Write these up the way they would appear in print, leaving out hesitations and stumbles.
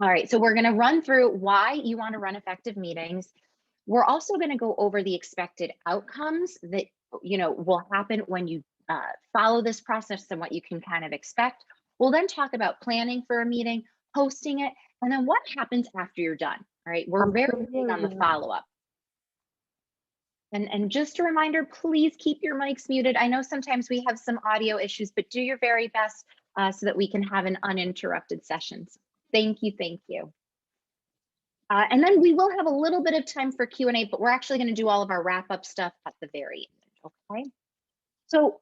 All right, so we're going to run through why you want to run effective meetings. We're also going to go over the expected outcomes that will happen when you follow this process and what you can kind of expect. We'll then talk about planning for a meeting, hosting it, and then what happens after you're done. All right, we're very big on the follow-up. And just a reminder, please keep your mics muted. I know sometimes we have some audio issues, but do your very best so that we can have an uninterrupted session. Thank you, thank you. And then we will have a little bit of time for Q&A, but we're actually going to do all of our wrap-up stuff at the very end, okay? So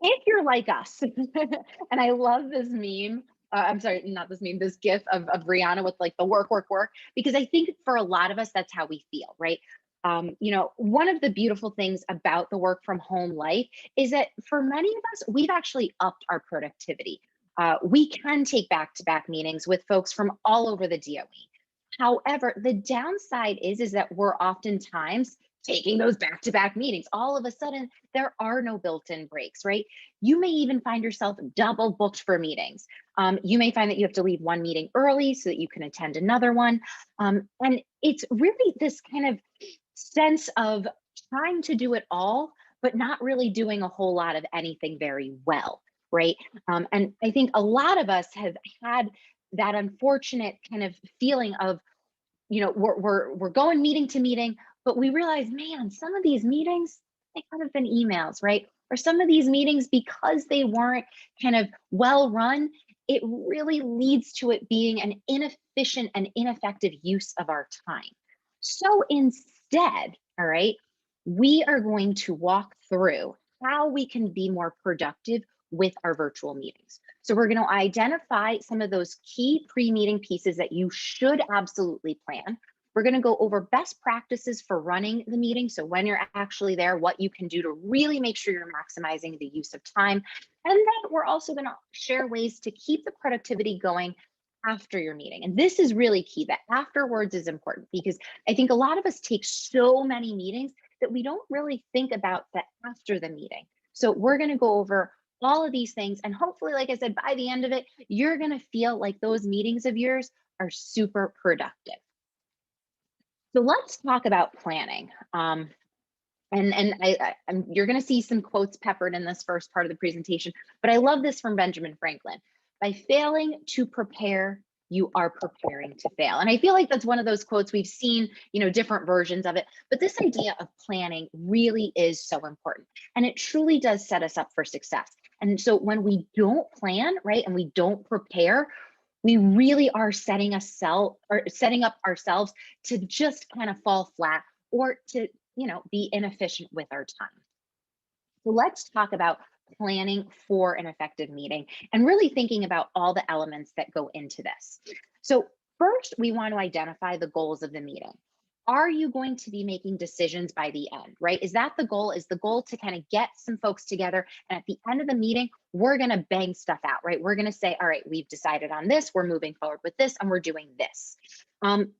if you're like us, and I love this meme, I'm sorry, not this meme, this GIF of Rihanna with like the work, work, work, because I think for a lot of us, that's how we feel, right? One of the beautiful things about the work from home life is that for many of us, we've actually upped our productivity. We can take back-to-back meetings with folks from all over the DOE. However, the downside is that we're oftentimes taking those back-to-back meetings. All of a sudden, there are no built-in breaks, right? You may even find yourself double booked for meetings. You may find that you have to leave one meeting early so that you can attend another one. And it's really this kind of sense of trying to do it all, but not really doing a whole lot of anything very well, right? And I think a lot of us have had that unfortunate kind of feeling of, we're going meeting to meeting, but we realize, man, some of these meetings, they could have been emails, right? Or some of these meetings, because they weren't kind of well run, it really leads to it being an inefficient and ineffective use of our time. So instead, all right, we are going to walk through how we can be more productive with our virtual meetings. So we're going to identify some of those key pre-meeting pieces that you should absolutely plan. We're going to go over best practices for running the meeting. So when you're actually there, what you can do to really make sure you're maximizing the use of time. And then we're also going to share ways to keep the productivity going after your meeting. And this is really key. That afterwards is important, because I think a lot of us take so many meetings that we don't really think about that after the meeting. So we're going to go over all of these things. And hopefully, like I said, by the end of it, you're going to feel like those meetings of yours are super productive. So let's talk about planning. You're going to see some quotes peppered in this first part of the presentation, but I love this from Benjamin Franklin. By failing to prepare, you are preparing to fail. And I feel like that's one of those quotes we've seen, different versions of it, but this idea of planning really is so important. And it truly does set us up for success. And so when we don't plan, right, and we don't prepare, we really are setting up ourselves to just kind of fall flat, or to, be inefficient with our time. So let's talk about planning for an effective meeting and really thinking about all the elements that go into this. So first, we want to identify the goals of the meeting. Are you going to be making decisions by the end, right? Is that the goal? Is the goal to kind of get some folks together, and at the end of the meeting, we're going to bang stuff out, right? We're going to say, all right, we've decided on this, we're moving forward with this, and we're doing this. And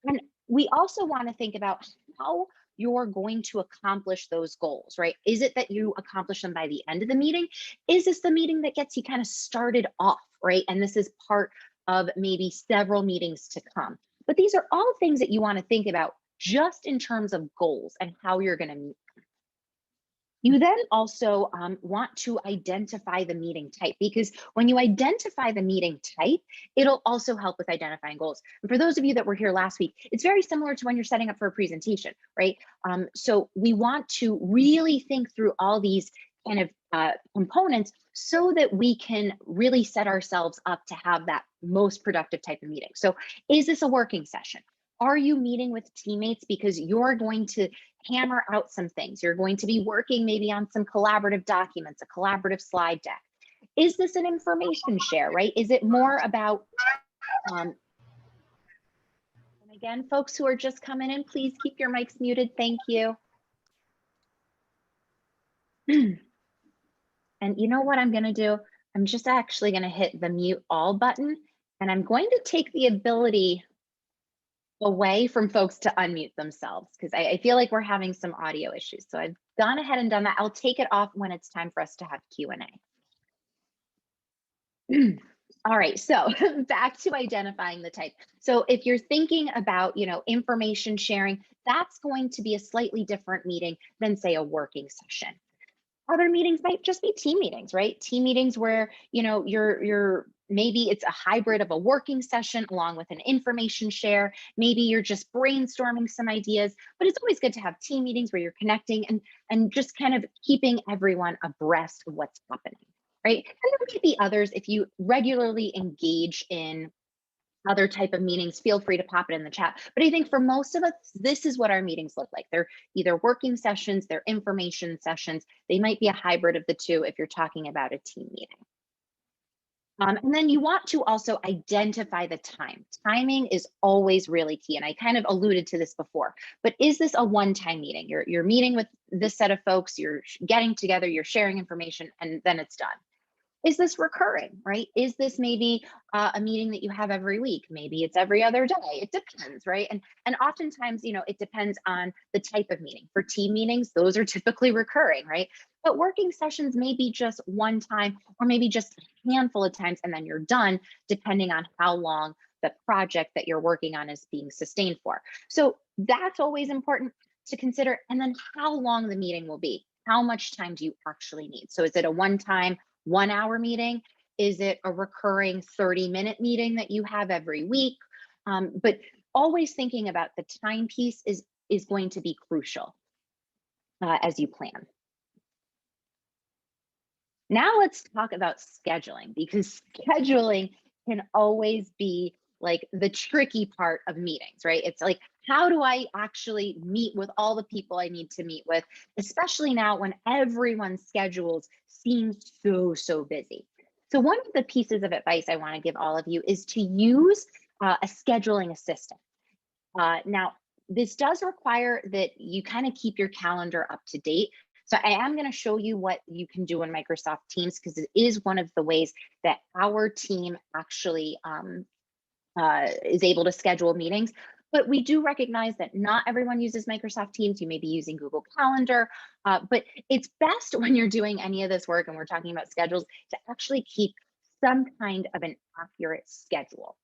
we also want to think about how you're going to accomplish those goals, right? Is it that you accomplish them by the end of the meeting? Is this the meeting that gets you kind of started off, right? And this is part of maybe several meetings to come. But these are all things that you want to think about just in terms of goals and how you're going to meet them. You then also want to identify the meeting type, because when you identify the meeting type, it'll also help with identifying goals. And for those of you that were here last week, it's very similar to when you're setting up for a presentation, right? So we want to really think through all these kind of components so that we can really set ourselves up to have that most productive type of meeting. So is this a working session? Are you meeting with teammates because you're going to hammer out some things? You're going to be working maybe on some collaborative documents, a collaborative slide deck. Is this an information share, right? Is it more about, and again, folks who are just coming in, please keep your mics muted. Thank you. And you know what I'm going to do? I'm just actually going to hit the mute all button, and I'm going to take the ability away from folks to unmute themselves, because I feel like we're having some audio issues. So I've gone ahead and done that. I'll take it off when it's time for us to have Q&A. All right, so back to identifying the type. So if you're thinking about, information sharing, that's going to be a slightly different meeting than say a working session. Other meetings might just be team meetings, right? Team meetings where, you're maybe it's a hybrid of a working session along with an information share. Maybe you're just brainstorming some ideas, but it's always good to have team meetings where you're connecting and just kind of keeping everyone abreast of what's happening, right? And there might be others if you regularly engage in other type of meetings, feel free to pop it in the chat. But I think for most of us, this is what our meetings look like. They're either working sessions, they're information sessions. They might be a hybrid of the two if you're talking about a team meeting. And then you want to also identify the time. Timing is always really key. And I kind of alluded to this before, but is this a one-time meeting? You're meeting with this set of folks, you're getting together, you're sharing information, and then it's done. Is this recurring, right? Is this maybe a meeting that you have every week? Maybe it's every other day. It depends, right? And oftentimes, it depends on the type of meeting. For team meetings, those are typically recurring, right? But working sessions may be just one time or maybe just a handful of times and then you're done, depending on how long the project that you're working on is being sustained for. So that's always important to consider. And then how long the meeting will be. How much time do you actually need? So is it a one-time 1 hour meeting? Is it a recurring 30-minute meeting that you have every week? But always thinking about the time piece is going to be crucial as you plan. Now let's talk about scheduling, because scheduling can always be like the tricky part of meetings, right? It's like, how do I actually meet with all the people I need to meet with, especially now when everyone's schedules seem so busy. So one of the pieces of advice I want to give all of you is to use a scheduling assistant. Now, this does require that you kind of keep your calendar up to date. So I am going to show you what you can do in Microsoft Teams, because it is one of the ways that our team actually is able to schedule meetings. But we do recognize that not everyone uses Microsoft Teams. You may be using Google Calendar, but it's best when you're doing any of this work and we're talking about schedules to actually keep some kind of an accurate schedule.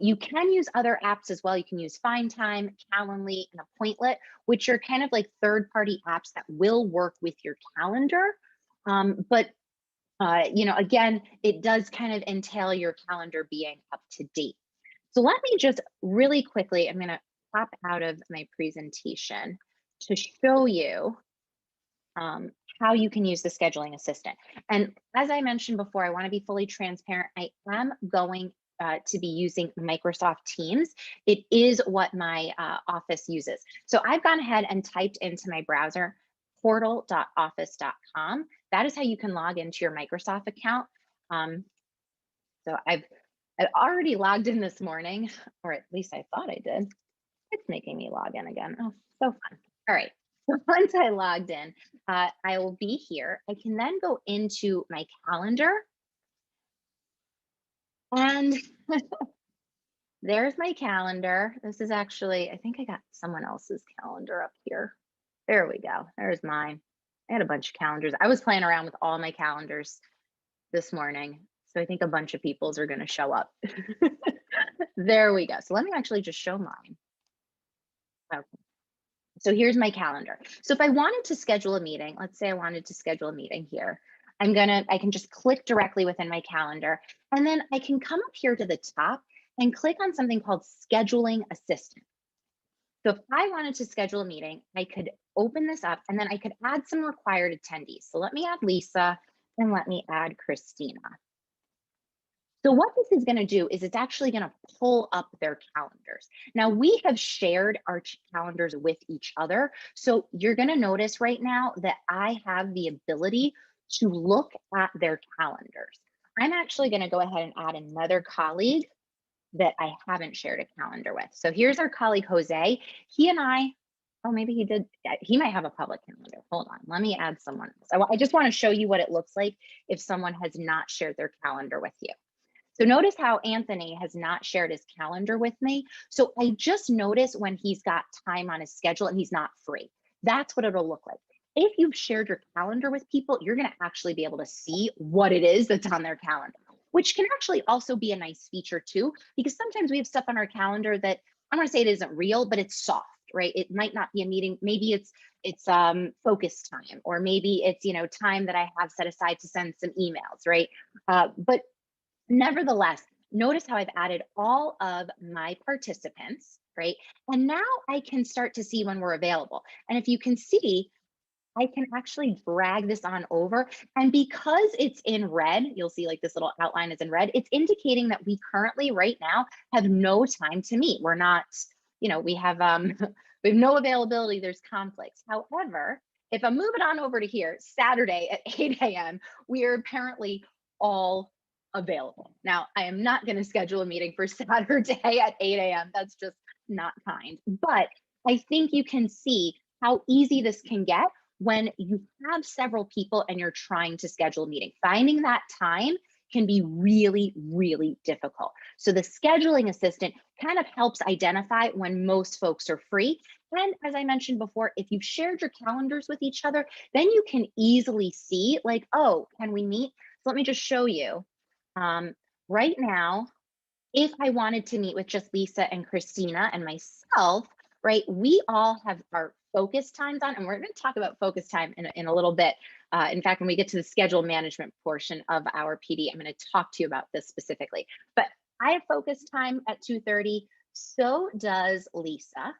You can use other apps as well. You can use FindTime, Calendly, and Appointlet, which are kind of like third-party apps that will work with your calendar. But again, it does kind of entail your calendar being up to date. So let me just really quickly, I'm going to pop out of my presentation to show you how you can use the scheduling assistant. And as I mentioned before, I want to be fully transparent. I am going to be using Microsoft Teams. It is what my office uses. So I've gone ahead and typed into my browser portal.office.com. That is how you can log into your Microsoft account. So I've already logged in this morning, or at least I thought I did. It's making me log in again. Oh, so fun. All right. So once I logged in, I will be here. I can then go into my calendar. And there's my calendar. This is actually, I think I got someone else's calendar up here. There we go. There's mine. I had a bunch of calendars. I was playing around with all my calendars this morning. So I think a bunch of people's are going to show up. There we go. So let me actually just show mine. Okay. So here's my calendar. So if I wanted to schedule a meeting, let's say I wanted to schedule a meeting here, I can just click directly within my calendar, and then I can come up here to the top and click on something called Scheduling Assistant. So if I wanted to schedule a meeting, I could open this up and then I could add some required attendees. So let me add Lisa and let me add Christina. So what this is going to do is it's actually going to pull up their calendars. Now we have shared our calendars with each other. So you're going to notice right now that I have the ability to look at their calendars. I'm actually going to go ahead and add another colleague that I haven't shared a calendar with. So here's our colleague, Jose. He and I, oh, maybe he did. He might have a public calendar. Hold on, let me add someone else. I just want to show you what it looks like if someone has not shared their calendar with you. So notice how Anthony has not shared his calendar with me. So I just notice when he's got time on his schedule and he's not free. That's what it'll look like. If you've shared your calendar with people, you're going to actually be able to see what it is that's on their calendar. which can actually also be a nice feature too, because sometimes we have stuff on our calendar that I want to say it isn't real, but it's soft, right? It might not be a meeting. Maybe it's focus time, or maybe it's time that I have set aside to send some emails, right? But nevertheless, notice how I've added all of my participants, right? And now I can start to see when we're available. And if you can see, I can actually drag this on over. And because it's in red, you'll see like this little outline is in red. It's indicating that we currently right now have no time to meet. We're not, we have we have no availability, there's conflicts. However, if I move it on over to here, Saturday at 8 a.m., we are apparently all available. Now, I am not going to schedule a meeting for Saturday at 8 a.m. That's just not kind. But I think you can see how easy this can get when you have several people and you're trying to schedule a meeting. Finding that time can be really, really difficult. So the scheduling assistant kind of helps identify when most folks are free. And as I mentioned before, if you've shared your calendars with each other, then you can easily see like, oh, can we meet? So let me just show you. Right now, if I wanted to meet with just Lisa and Christina and myself, right, we all have our focus times on, and we're going to talk about focus time in a little bit. In fact, when we get to the schedule management portion of our PD, I'm going to talk to you about this specifically. But I have focus time at 2:30. So does Lisa.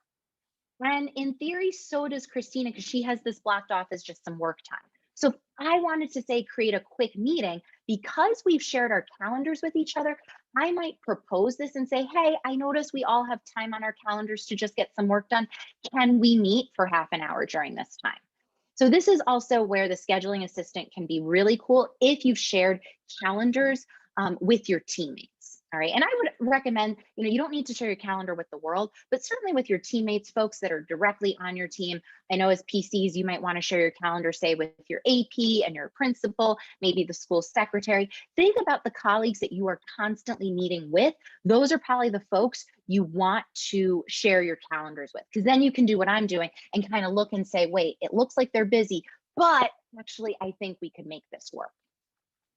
And in theory, so does Christina, because she has this blocked off as just some work time. So if I wanted to say create a quick meeting, because we've shared our calendars with each other, I might propose this and say, hey, I notice we all have time on our calendars to just get some work done. Can we meet for half an hour during this time? So this is also where the scheduling assistant can be really cool if you've shared calendars with your teammates. All right. And I would recommend, you don't need to share your calendar with the world, but certainly with your teammates, folks that are directly on your team. I know as PCs, you might want to share your calendar, say with your AP and your principal, maybe the school secretary. Think about the colleagues that you are constantly meeting with. Those are probably the folks you want to share your calendars with, because then you can do what I'm doing and kind of look and say, wait, it looks like they're busy, but actually, I think we could make this work.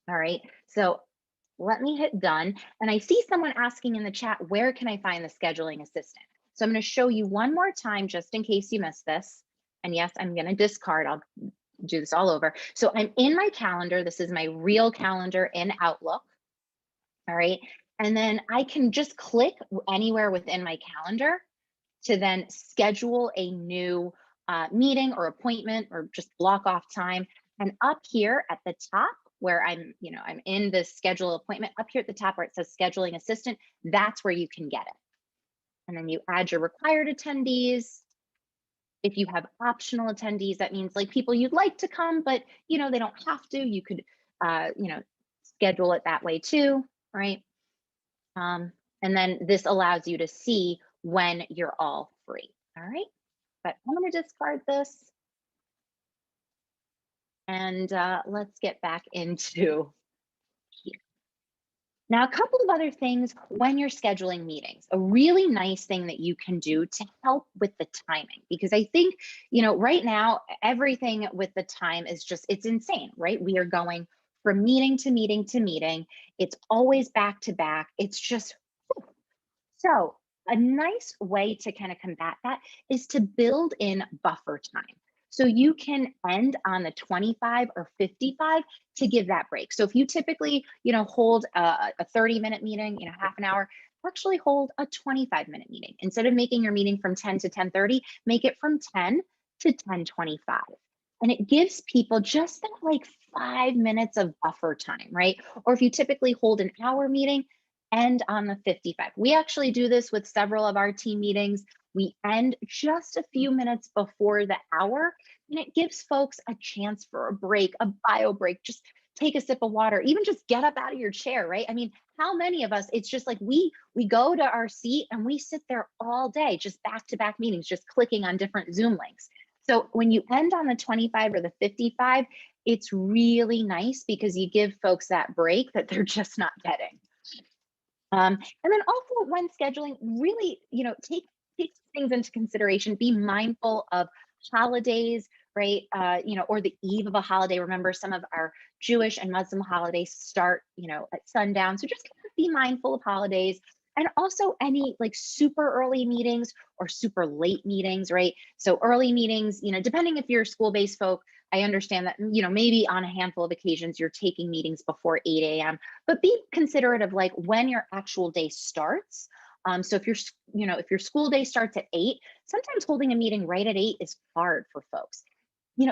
All right. So let me hit done. And I see someone asking in the chat, where can I find the scheduling assistant? So I'm going to show you one more time, just in case you missed this. And yes, I'm going to discard. I'll do this all over. So I'm in my calendar. This is my real calendar in Outlook. All right. And then I can just click anywhere within my calendar to then schedule a new meeting or appointment, or just block off time. And up here at the top, where I'm in the schedule appointment, up here at the top where it says scheduling assistant, that's where you can get it. And then you add your required attendees. If you have optional attendees, that means like people you'd like to come, but they don't have to. You could schedule it that way too, right? And then this allows you to see when you're all free. All right, but I'm going to discard this. And let's get back into here. Now, a couple of other things when you're scheduling meetings, a really nice thing that you can do to help with the timing, because I think, right now, everything with the time is just, it's insane, right? We are going from meeting to meeting to meeting. It's always back to back. It's just, so a nice way to kind of combat that is to build in buffer time. So you can end on the 25 or 55 to give that break. So if you typically, hold a 30-minute meeting, half an hour, actually hold a 25-minute meeting. Instead of making your meeting from 10 to 10:30, make it from 10 to 10:25. And it gives people just that like 5 minutes of buffer time, right? Or if you typically hold an hour meeting, end on the 55. We actually do this with several of our team meetings. We end just a few minutes before the hour, and it gives folks a chance for a break, a bio break, just take a sip of water, even just get up out of your chair, right? I mean, how many of us, it's just like we go to our seat and we sit there all day, just back-to-back meetings, just clicking on different Zoom links. So when you end on the 25 or the 55, it's really nice because you give folks that break that they're just not getting. And then also when scheduling, really, take things into consideration. Be mindful of holidays, right? Or the eve of a holiday. Remember, some of our Jewish and Muslim holidays start, at sundown. So just kind of be mindful of holidays. And also any like super early meetings or super late meetings, right? So early meetings, depending if you're school-based folk, I understand that, maybe on a handful of occasions you're taking meetings before 8 a.m., but be considerate of like when your actual day starts. So if your school day starts at 8, sometimes holding a meeting right at 8 is hard for folks.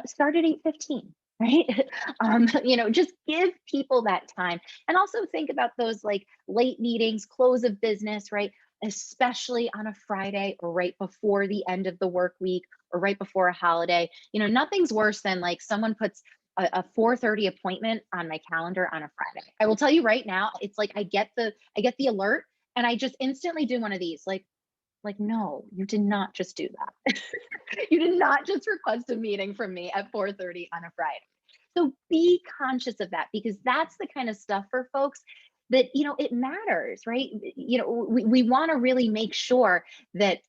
Start at 8:15, right? Just give people that time. And also think about those like late meetings, close of business, right? Especially on a Friday or right before the end of the work week or right before a holiday. Nothing's worse than like someone puts a 4:30 appointment on my calendar on a Friday. I will tell you right now, it's like I get the alert and I just instantly do one of these, like, no, you did not just do that. You did not just request a meeting from me at 4:30 on a Friday. So be conscious of that, because that's the kind of stuff for folks that, it matters, right? We want to really make sure that,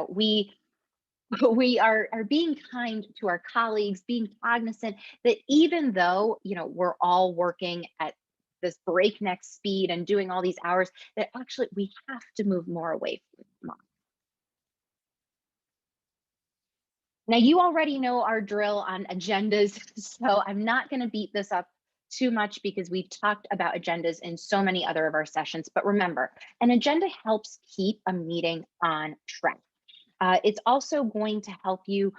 we we are being kind to our colleagues, being cognizant that even though, we're all working at this breakneck speed and doing all these hours, that actually we have to move more away from. Now, you already know our drill on agendas, so I'm not going to beat this up too much because we've talked about agendas in so many other of our sessions. But remember, an agenda helps keep a meeting on track. It's also going to help you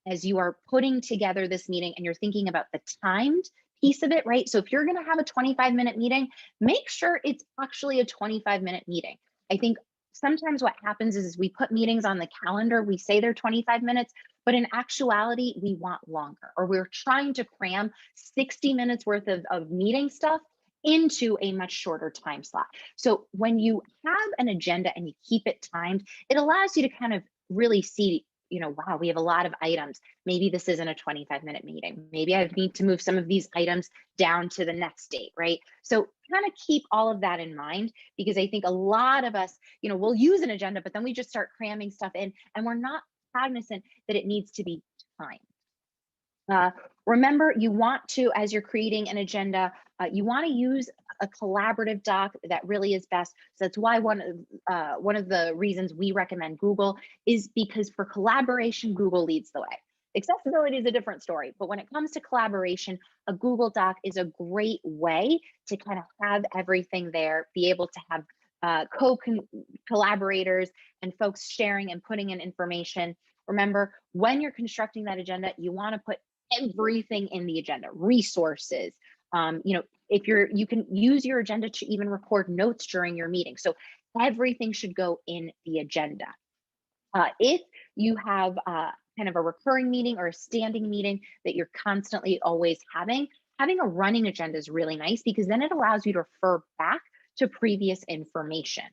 as you are putting together this meeting and you're thinking about the timed piece of it, right? So if you're going to have a 25-minute meeting, make sure it's actually a 25-minute meeting. I think sometimes what happens is we put meetings on the calendar, we say they're 25 minutes, but in actuality, we want longer, or we're trying to cram 60 minutes worth of meeting stuff into a much shorter time slot. So when you have an agenda and you keep it timed, it allows you to kind of really see, wow, we have a lot of items. Maybe this isn't a 25-minute meeting. Maybe I need to move some of these items down to the next date, right? So kind of keep all of that in mind, because I think a lot of us, we'll use an agenda, but then we just start cramming stuff in and we're not cognizant that it needs to be timed. Remember, you want to, as you're creating an agenda, you want to use a collaborative doc that really is best. So that's why one of the reasons we recommend Google is because for collaboration, Google leads the way. Accessibility is a different story, but when it comes to collaboration, a Google Doc is a great way to kind of have everything there, be able to have collaborators and folks sharing and putting in information. Remember, when you're constructing that agenda, you want to put everything in the agenda, resources. If you can use your agenda to even record notes during your meeting. So everything should go in the agenda. If you have kind of a recurring meeting or a standing meeting that you're constantly always having a running agenda is really nice, because then it allows you to refer back to previous information.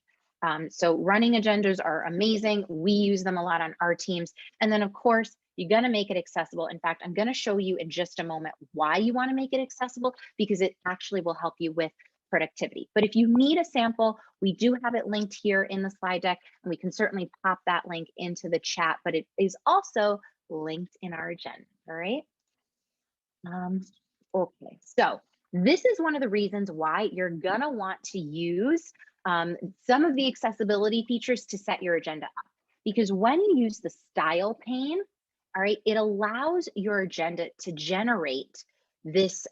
So running agendas are amazing. We use them a lot on our teams. And then of course, you're going to make it accessible. In fact, I'm going to show you in just a moment why you want to make it accessible, because it actually will help you with productivity. But if you need a sample, we do have it linked here in the slide deck, and we can certainly pop that link into the chat, but it is also linked in our agenda. All right. Okay, so this is one of the reasons why you're gonna want to use some of the accessibility features to set your agenda up. Because when you use the style pane, all right, it allows your agenda to generate this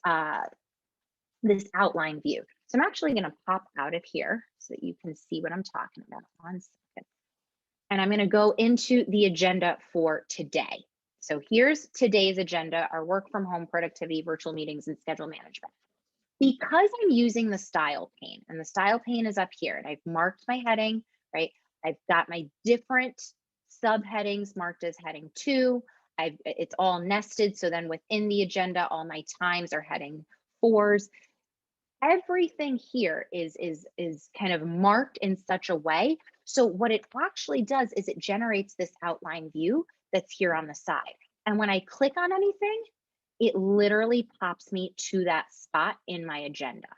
this outline view. So I'm actually going to pop out of here so that you can see what I'm talking about. 1 second. And I'm going to go into the agenda for today. So here's today's agenda: our work from home, productivity, virtual meetings, and schedule management. Because I'm using the style pane, and the style pane is up here, and I've marked my heading, right? I've got my different subheadings marked as heading 2. It's all nested. So then within the agenda, all my times are heading 4s. Everything here is kind of marked in such a way. So what it actually does is it generates this outline view that's here on the side. And when I click on anything, it literally pops me to that spot in my agenda.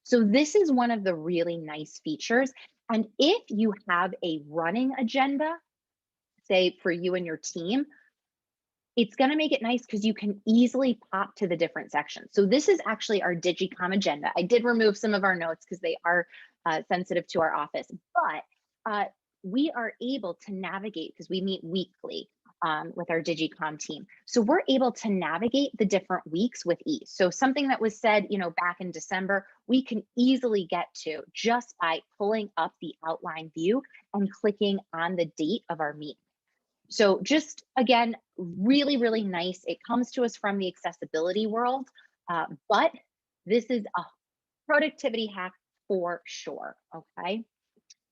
So this is one of the really nice features. And if you have a running agenda, say for you and your team, It's going to make it nice because you can easily pop to the different sections. So this is actually our Digicom agenda. I did remove some of our notes because they are sensitive to our office, but we are able to navigate because we meet weekly with our Digicom team. So we're able to navigate the different weeks with ease. So something that was said, back in December, we can easily get to just by pulling up the outline view and clicking on the date of our meeting. So just again, really, really nice. It comes to us from the accessibility world, but this is a productivity hack for sure, okay?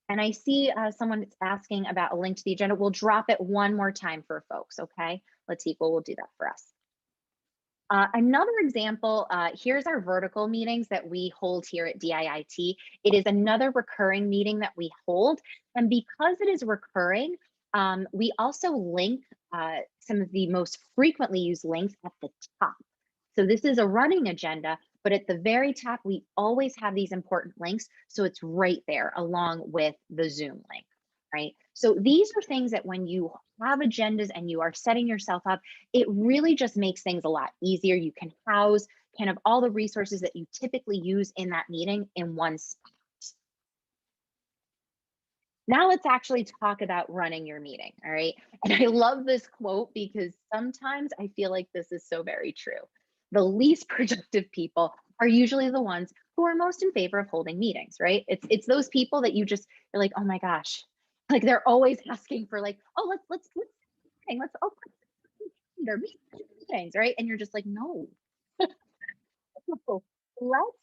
And I see someone that's asking about a link to the agenda. We'll drop it one more time for folks, okay? Latifah will do that for us. Another example, here's our vertical meetings that we hold here at DIIT. It is another recurring meeting that we hold. And because it is recurring, we also link some of the most frequently used links at the top. So this is a running agenda, but at the very top, we always have these important links. So it's right there along with the Zoom link, right? So these are things that when you have agendas and you are setting yourself up, it really just makes things a lot easier. You can house kind of all the resources that you typically use in that meeting in one spot. Now let's actually talk about running your meeting, all right? And I love this quote because sometimes I feel like this is so very true. The least productive people are usually the ones who are most in favor of holding meetings, right? It's those people that you're like, oh my gosh, like they're always asking for like, oh let's their meetings, right? And you're just like, no. Let's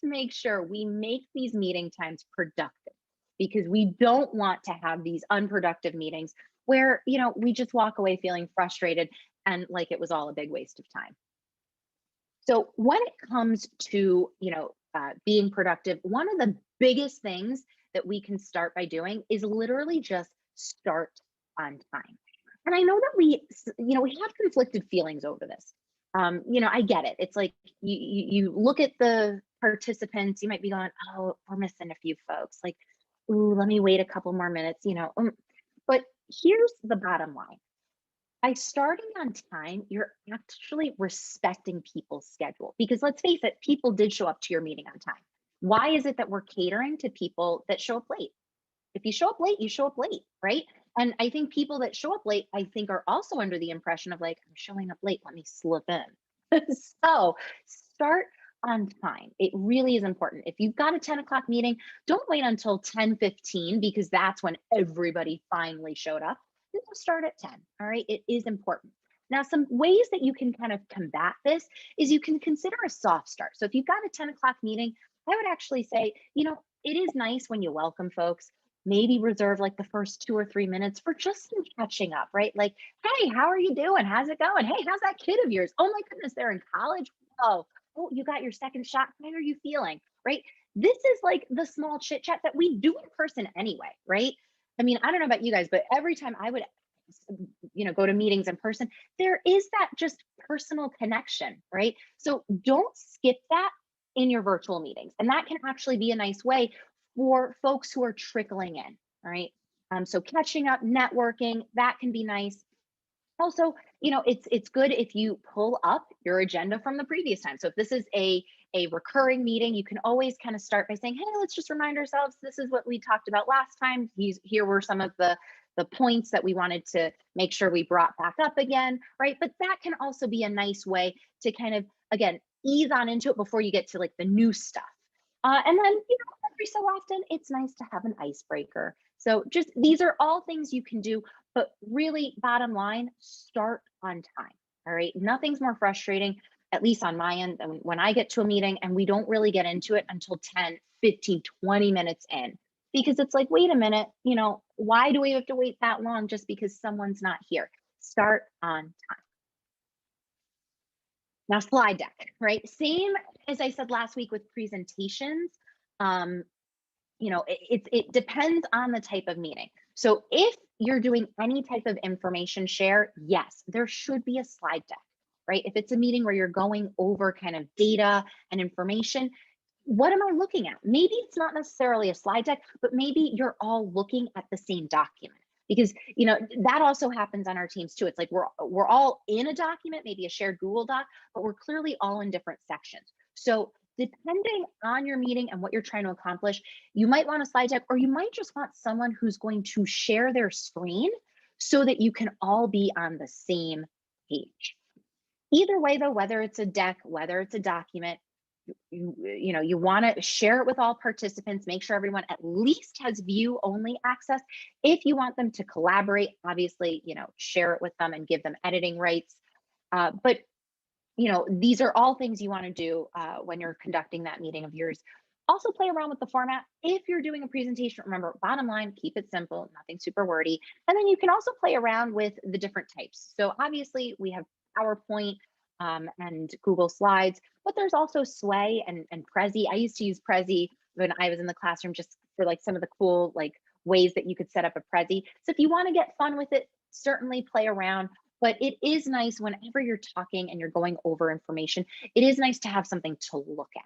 make sure we make these meeting times productive because we don't want to have these unproductive meetings where, we just walk away feeling frustrated and like it was all a big waste of time. So when it comes to, being productive, one of the biggest things that we can start by doing is literally just start on time. And I know that we have conflicted feelings over this. I get it. It's like you look at the participants, you might be going, oh, we're missing a few folks. Like, ooh, let me wait a couple more minutes. But here's the bottom line. By starting on time, you're actually respecting people's schedule because let's face it, people did show up to your meeting on time. Why is it that we're catering to people that show up late? If you show up late, you show up late, right? And I think people that show up late, I think are also under the impression of like, I'm showing up late, let me slip in. So start on time. It really is important. If you've got a 10 o'clock meeting, don't wait until 10:15 because that's when everybody finally showed up. Just start at 10, all right? It is important. Now, some ways that you can kind of combat this is you can consider a soft start. So if you've got a 10 o'clock meeting, I would actually say, it is nice when you welcome folks, maybe reserve like the first 2 or 3 minutes for just some catching up, right? Like, hey, how are you doing? How's it going? Hey, how's that kid of yours? Oh my goodness, they're in college. Oh, you got your second shot. How are you feeling? Right? This is like the small chit chat that we do in person anyway, right? I mean, I don't know about you guys, but every time I would, go to meetings in person, there is that just personal connection, right? So don't skip that in your virtual meetings. And that can actually be a nice way for folks who are trickling in, right? So catching up, networking, that can be nice. Also, it's good if you pull up your agenda from the previous time. So if this is a recurring meeting, you can always kind of start by saying, hey, let's just remind ourselves this is what we talked about last time. Here were some of the points that we wanted to make sure we brought back up again, right? But that can also be a nice way to kind of, again, ease on into it before you get to like the new stuff. And then, every so often, it's nice to have an icebreaker. So just these are all things you can do, but really bottom line, start on time. All right. Nothing's more frustrating, at least on my end, than when I get to a meeting and we don't really get into it until 10, 15, 20 minutes in. Because it's like, wait a minute, why do we have to wait that long just because someone's not here? Start on time. Now, slide deck, right? Same as I said last week with presentations. It depends on the type of meeting. So if you're doing any type of information share, yes, there should be a slide deck, right? If it's a meeting where you're going over kind of data and information, what am I looking at? Maybe it's not necessarily a slide deck, but maybe you're all looking at the same document. because that also happens on our teams too. It's like we're all in a document, maybe a shared Google Doc, but we're clearly all in different sections. So depending on your meeting and what you're trying to accomplish, you might want a slide deck, or you might just want someone who's going to share their screen so that you can all be on the same page. Either way though, whether it's a deck, whether it's a document, you want to share it with all participants, make sure everyone at least has view only access. If you want them to collaborate, obviously, share it with them and give them editing rights. But these are all things you want to do when you're conducting that meeting of yours. Also play around with the format. If you're doing a presentation, remember, bottom line, keep it simple, nothing super wordy. And then you can also play around with the different types. So obviously we have PowerPoint and Google Slides, but there's also Sway and Prezi. I used to use Prezi when I was in the classroom, just for like some of the cool ways that you could set up a Prezi. So if you want to get fun with it, certainly play around. But it is nice whenever you're talking and you're going over information, it is nice to have something to look at.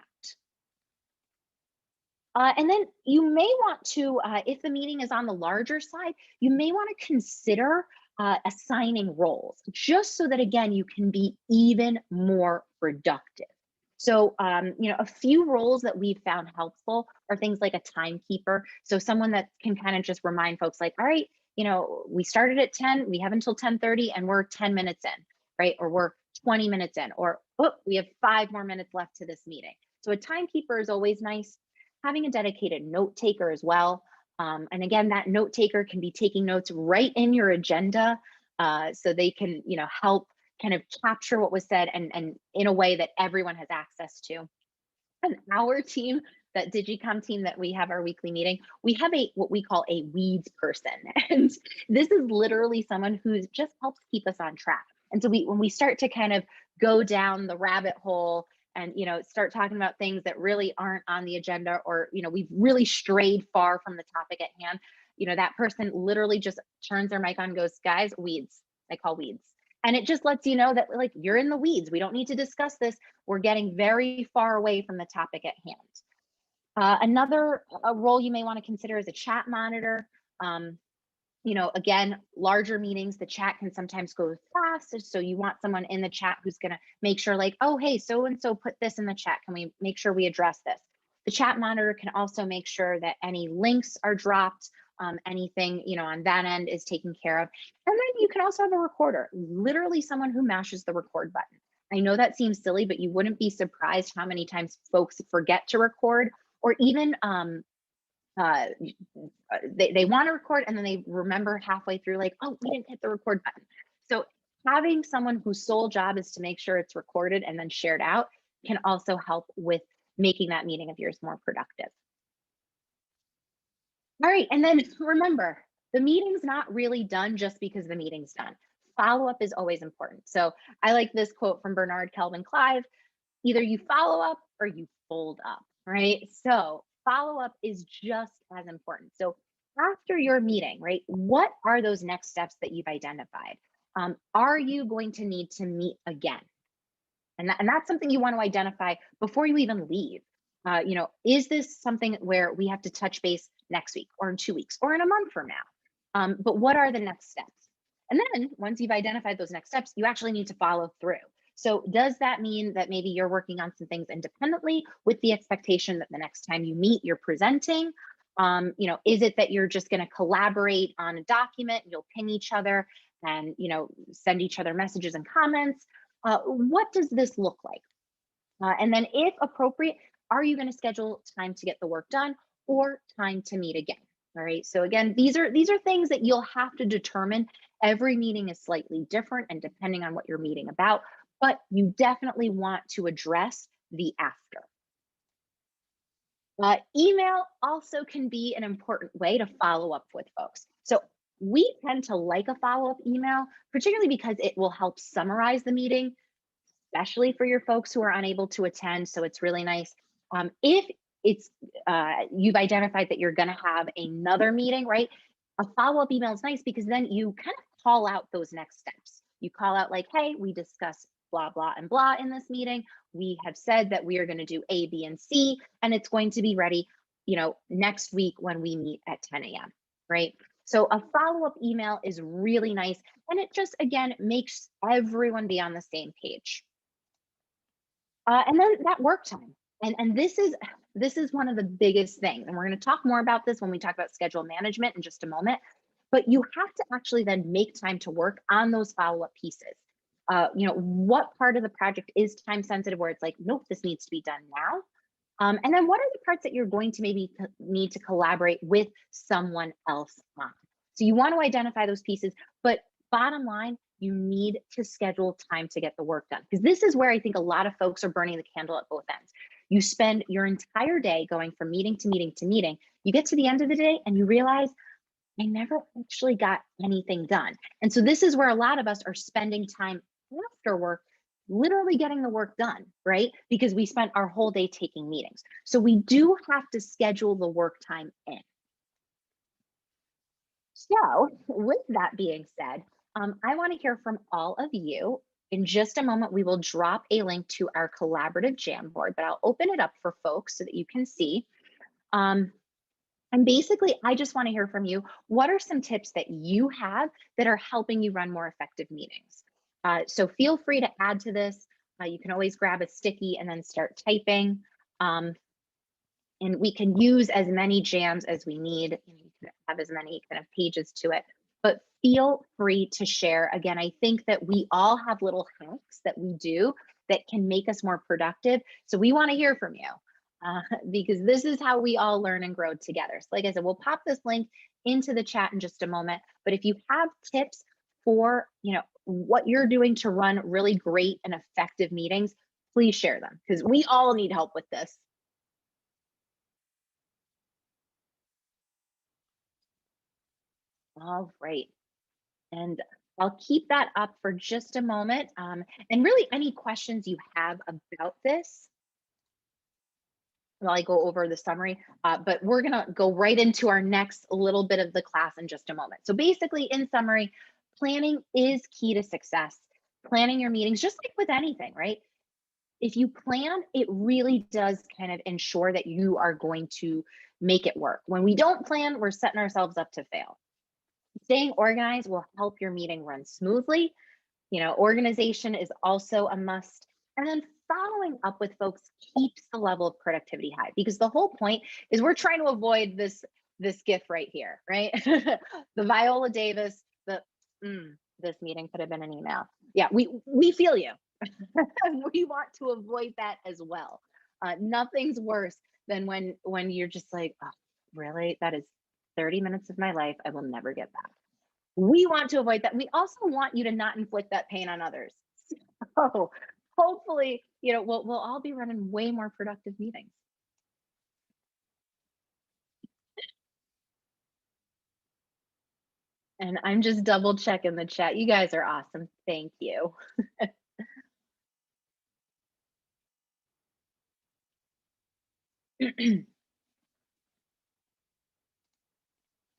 And then you may want to, if the meeting is on the larger side, you may want to consider assigning roles, just so that, again, you can be even more productive. So, a few roles that we've found helpful are things like a timekeeper. So someone that can kind of just remind folks like, all right, we started at 10, we have until 10:30 and we're 10 minutes in, right? Or we're 20 minutes in, or we have 5 more minutes left to this meeting. So a timekeeper is always nice. Having a dedicated note taker as well. And again, that note taker can be taking notes right in your agenda, so they can, help kind of capture what was said and in a way that everyone has access to. And our team, that Digicom team that we have our weekly meeting, we have what we call a weeds person. And this is literally someone who just helps keep us on track. And so when we start to kind of go down the rabbit hole and start talking about things that really aren't on the agenda, or we've really strayed far from the topic at hand, that person literally just turns their mic on and goes, guys, weeds. I call weeds. And it just lets you know that you're in the weeds. We don't need to discuss this. We're getting very far away from the topic at hand. Another role you may want to consider is a chat monitor. Again, larger meetings, the chat can sometimes go fast. So you want someone in the chat who's going to make sure oh, hey, so-and-so put this in the chat. Can we make sure we address this? The chat monitor can also make sure that any links are dropped, anything, on that end is taken care of. And then you can also have a recorder, literally someone who mashes the record button. I know that seems silly, but you wouldn't be surprised how many times folks forget to record, or even they want to record and then they remember halfway through oh, we didn't hit the record button. So having someone whose sole job is to make sure it's recorded and then shared out can also help with making that meeting of yours more productive. All right, and then remember, the meeting's not really done just because the meeting's done. Follow-up is always important. So I like this quote from Bernard Kelvin Clive: either you follow up or you fold up, right? So follow-up is just as important. So after your meeting, right, what are those next steps that you've identified? Are you going to need to meet again? And that's something you want to identify before you even leave. Is this something where we have to touch base next week or in 2 weeks or in a month from now? But what are the next steps? And then once you've identified those next steps, you actually need to follow through. So does that mean that maybe you're working on some things independently with the expectation that the next time you meet, you're presenting? Is it that you're just going to collaborate on a document, you'll ping each other and, send each other messages and comments? What does this look like? And then if appropriate, are you going to schedule time to get the work done or time to meet again? All right. So again, these are things that you'll have to determine. Every meeting is slightly different and depending on what you're meeting about, but you definitely want to address the after. Email also can be an important way to follow up with folks. So we tend to like a follow-up email, particularly because it will help summarize the meeting, especially for your folks who are unable to attend. So it's really nice. If it's you've identified that you're going to have another meeting, right? A follow-up email is nice because then you kind of call out those next steps. You call out hey, we discussed blah, blah, and blah in this meeting. We have said that we are going to do A, B, and C, and it's going to be ready, next week when we meet at 10 a.m., right? So a follow-up email is really nice, and it just, again, makes everyone be on the same page. And then that work time. And this is one of the biggest things. And we're going to talk more about this when we talk about schedule management in just a moment. But you have to actually then make time to work on those follow-up pieces. What part of the project is time sensitive where it's like, nope, this needs to be done now. And then what are the parts that you're going to maybe need to collaborate with someone else on? So you want to identify those pieces, but bottom line, you need to schedule time to get the work done. Because this is where I think a lot of folks are burning the candle at both ends. You spend your entire day going from meeting to meeting to meeting. You get to the end of the day and you realize, I never actually got anything done. And so this is where a lot of us are spending time after work, literally getting the work done, right? Because we spent our whole day taking meetings. So we do have to schedule the work time in. So, with that being said, I want to hear from all of you. In just a moment, we will drop a link to our collaborative Jamboard, but I'll open it up for folks so that you can see. And basically, I just want to hear from you. What are some tips that you have that are helping you run more effective meetings? So feel free to add to this. You can always grab a sticky and then start typing. And we can use as many jams as we need. You can have as many kind of pages to it, but feel free to share. Again, I think that we all have little hacks that we do that can make us more productive. So we want to hear from you because this is how we all learn and grow together. So like I said, we'll pop this link into the chat in just a moment. But if you have tips for what you're doing to run really great and effective meetings, please share them because we all need help with this. All right. And I'll keep that up for just a moment. And really any questions you have about this while I go over the summary, but we're gonna go right into our next little bit of the class in just a moment. So basically in summary, planning is key to success. Planning your meetings, just like with anything, right? If you plan, it really does kind of ensure that you are going to make it work. When we don't plan, we're setting ourselves up to fail. Staying organized will help your meeting run smoothly. Organization is also a must. And then following up with folks keeps the level of productivity high because the whole point is we're trying to avoid this gif right here, right? The Viola Davis, this meeting could have been an email. Yeah, we feel you. We want to avoid that as well. Nothing's worse than when you're just like, oh, really? That is 30 minutes of my life I will never get back. We want to avoid that. We also want you to not inflict that pain on others. So hopefully, we'll all be running way more productive meetings. And I'm just double checking the chat. You guys are awesome. Thank you.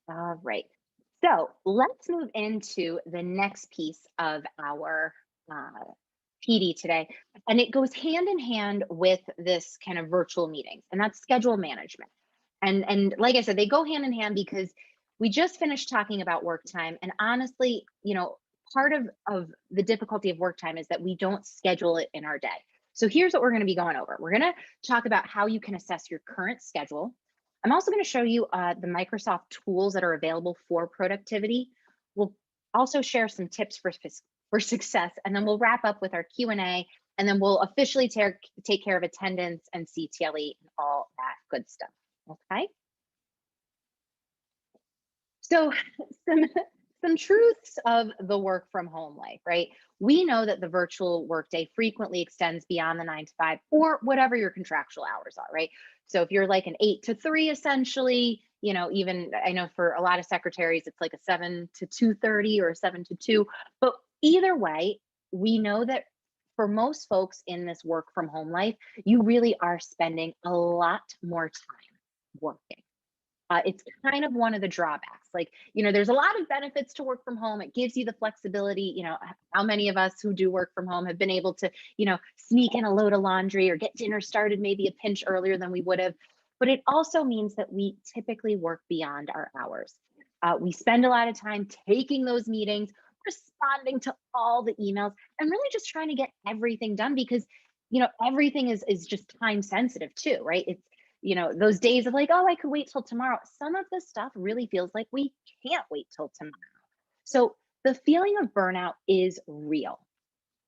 All right. So let's move into the next piece of our PD today. And it goes hand in hand with this kind of virtual meetings, and that's schedule management. And like I said, they go hand in hand because we just finished talking about work time. And honestly, part of the difficulty of work time is that we don't schedule it in our day. So here's what we're going to be going over. We're going to talk about how you can assess your current schedule. I'm also going to show you the Microsoft tools that are available for productivity. We'll also share some tips for success, and then we'll wrap up with our Q&A, and then we'll officially take care of attendance and CTLE and all that good stuff. Okay. So some truths of the work from home life, right? We know that the virtual workday frequently extends beyond the 9 to 5 or whatever your contractual hours are, right? So if you're like an 8 to 3, essentially, even I know for a lot of secretaries, it's like a 7 to 2:30 or a 7 to 2. But either way, we know that for most folks in this work from home life, you really are spending a lot more time working. It's kind of one of the drawbacks. Like, there's a lot of benefits to work from home. It gives you the flexibility. How many of us who do work from home have been able to, sneak in a load of laundry or get dinner started maybe a pinch earlier than we would have. But it also means that we typically work beyond our hours. We spend a lot of time taking those meetings, responding to all the emails, and really just trying to get everything done because, everything is just time sensitive too, right? It's, those days of like, oh, I could wait till tomorrow. Some of this stuff really feels like we can't wait till tomorrow. So the feeling of burnout is real.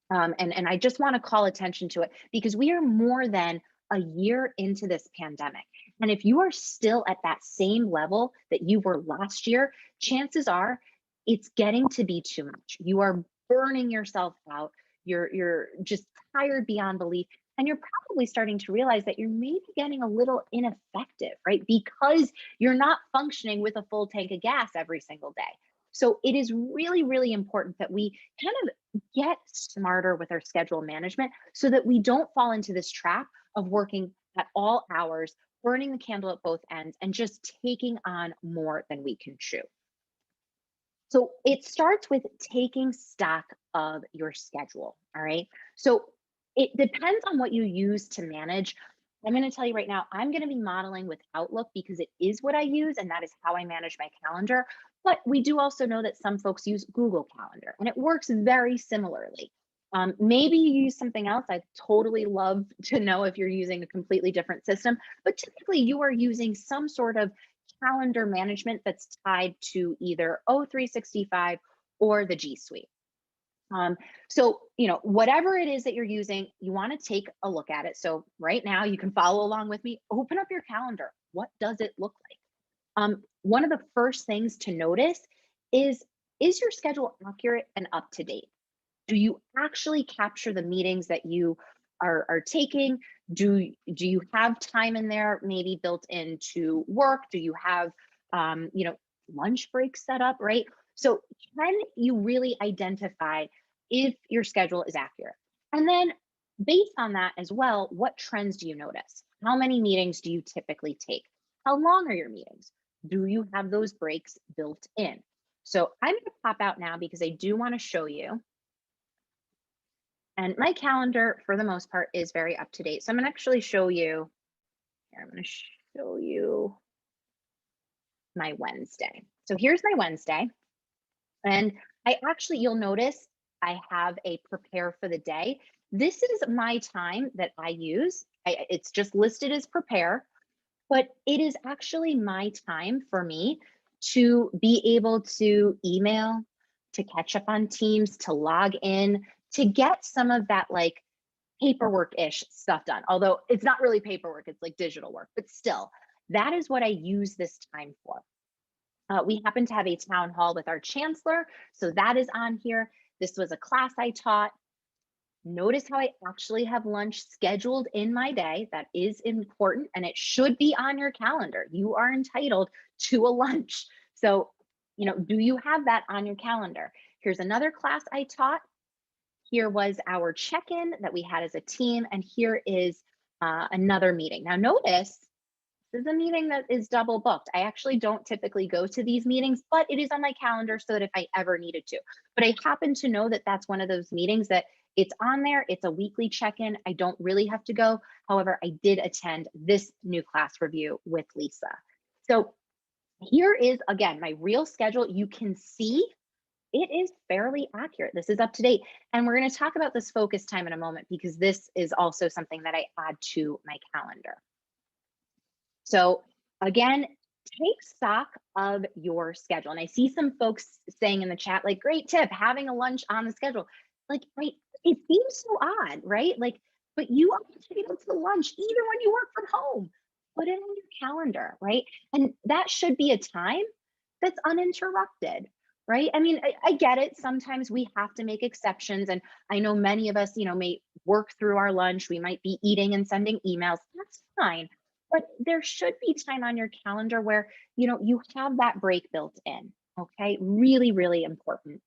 And I just want to call attention to it because we are more than a year into this pandemic. And if you are still at that same level that you were last year, chances are it's getting to be too much. You are burning yourself out. You're just tired beyond belief. And you're probably starting to realize that you're maybe getting a little ineffective, right? Because you're not functioning with a full tank of gas every single day. So it is really, really important that we kind of get smarter with our schedule management so that we don't fall into this trap of working at all hours, burning the candle at both ends, and just taking on more than we can chew. So it starts with taking stock of your schedule. All right. So it depends on what you use to manage. I'm going to tell you right now, I'm going to be modeling with Outlook because it is what I use and that is how I manage my calendar. But we do also know that some folks use Google Calendar and it works very similarly. Maybe you use something else. I'd totally love to know if you're using a completely different system, but typically you are using some sort of calendar management that's tied to either O365 or the G Suite. So, whatever it is that you're using, you want to take a look at it. So right now you can follow along with me, open up your calendar. What does it look like? One of the first things to notice is your schedule accurate and up to date? Do you actually capture the meetings that you are taking? Do you have time in there maybe built into work? Do you have lunch breaks set up, right? So can you really identify if your schedule is accurate? And then based on that as well, what trends do you notice? How many meetings do you typically take? How long are your meetings? Do you have those breaks built in? So I'm going to pop out now because I do want to show you. And my calendar, for the most part, is very up to date. So I'm going to actually show you. Here, I'm going to show you my Wednesday. So here's my Wednesday. And you'll notice I have a prepare for the day. This is my time that I use. It's just listed as prepare, but it is actually my time for me to be able to email, to catch up on Teams, to log in, to get some of that like paperwork-ish stuff done. Although it's not really paperwork, it's like digital work, but still, that is what I use this time for. We happen to have a town hall with our chancellor, so that is on here. This was a class I taught. Notice how I actually have lunch scheduled in my day. That is important and it should be on your calendar. You are entitled to a lunch. So, do you have that on your calendar? Here's another class I taught. Here was our check-in that we had as a team, and here is another meeting. Now notice, this is a meeting that is double booked. I actually don't typically go to these meetings, but it is on my calendar so that if I ever needed to. But I happen to know that that's one of those meetings that it's on there. It's a weekly check-in. I don't really have to go. However, I did attend this new class review with Lisa. So here is, again, my real schedule. You can see it is fairly accurate. This is up to date. And we're going to talk about this focus time in a moment because this is also something that I add to my calendar. So again, take stock of your schedule. And I see some folks saying in the chat, like, great tip, having a lunch on the schedule. Like, right, it seems so odd, right? Like, but you are entitled to lunch even when you work from home. Put it on your calendar, right? And that should be a time that's uninterrupted, right? I mean, I get it. Sometimes we have to make exceptions. And I know many of us, may work through our lunch. We might be eating and sending emails. That's fine. But there should be time on your calendar where, you have that break built in. Okay. Really, really important.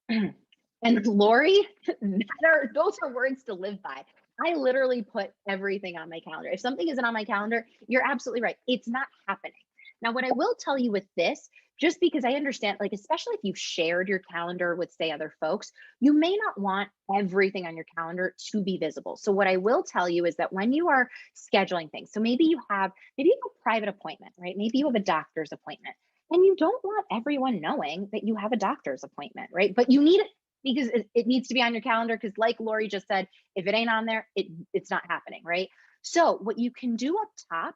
And Lori, those are words to live by. I literally put everything on my calendar. If something isn't on my calendar, you're absolutely right. It's not happening. Now, what I will tell you with this, just because I understand, like, especially if you've shared your calendar with, say, other folks, you may not want everything on your calendar to be visible. So what I will tell you is that when you are scheduling things, so maybe you have a private appointment, right? Maybe you have a doctor's appointment and you don't want everyone knowing that you have a doctor's appointment, right? But you need it because it needs to be on your calendar because, like Lori just said, if it ain't on there, it's not happening, right? So what you can do up top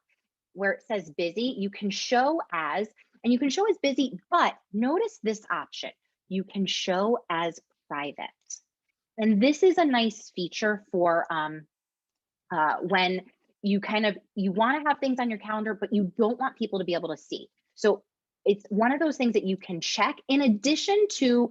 where it says busy, you can show as, and you can show as busy, but notice this option. You can show as private. And this is a nice feature for when you want to have things on your calendar, but you don't want people to be able to see. So it's one of those things that you can check in addition to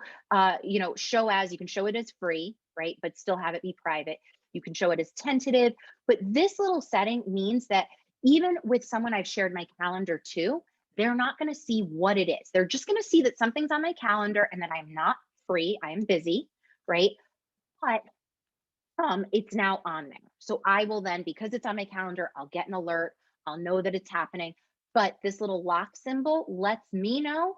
show as. You can show it as free, right, but still have it be private. You can show it as tentative, but this little setting means that even with someone I've shared my calendar to, they're not going to see what it is. They're just going to see that something's on my calendar and that I'm not free, I am busy, right? But it's now on there. So I will then, because it's on my calendar, I'll get an alert. I'll know that it's happening. But this little lock symbol lets me know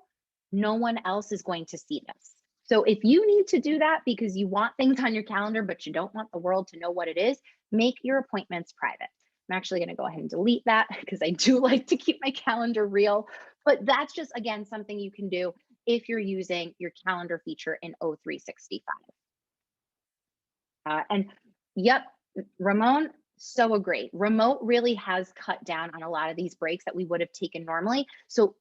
no one else is going to see this. So if you need to do that because you want things on your calendar, but you don't want the world to know what it is, make your appointments private. I'm actually going to go ahead and delete that because I do like to keep my calendar real. But that's just, again, something you can do if you're using your calendar feature in O365. And yep, Ramon, so agree. Remote really has cut down on a lot of these breaks that we would have taken normally. So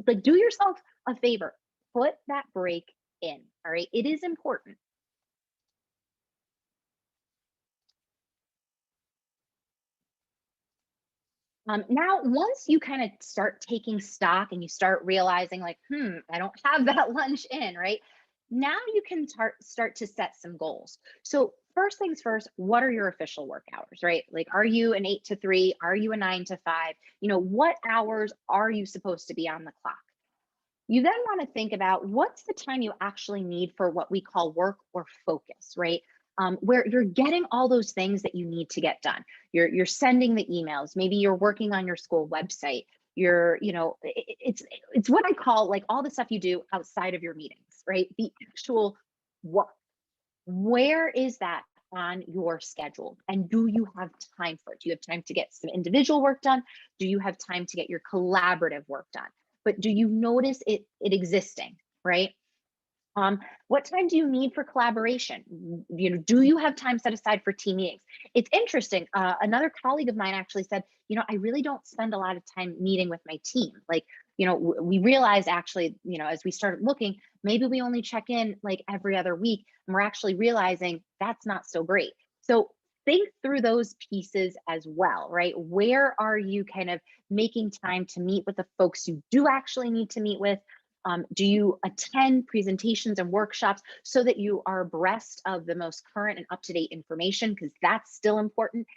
like, do yourself a favor, put that break in, all right? It is important. Now, once you kind of start taking stock and you start realizing like, I don't have that lunch in, right? Now you can start to set some goals. So first things first, what are your official work hours, right? Like, are you an 8 to 3? Are you a 9 to 5? What hours are you supposed to be on the clock? You then want to think about what's the time you actually need for what we call work or focus, right? Where you're getting all those things that you need to get done. You're sending the emails. Maybe you're working on your school website. It's what I call like all the stuff you do outside of your meetings, right? The actual work. Where is that on your schedule? And do you have time for it? Do you have time to get some individual work done? Do you have time to get your collaborative work done? But do you notice it existing, right? What time do you need for collaboration? Do you have time set aside for team meetings? It's interesting. Another colleague of mine actually said, I really don't spend a lot of time meeting with my team. Like, we realized actually, as we started looking, maybe we only check in like every other week, and we're actually realizing that's not so great. So think through those pieces as well, right? Where are you kind of making time to meet with the folks you do actually need to meet with? Do you attend presentations and workshops so that you are abreast of the most current and up-to-date information? Because that's still important.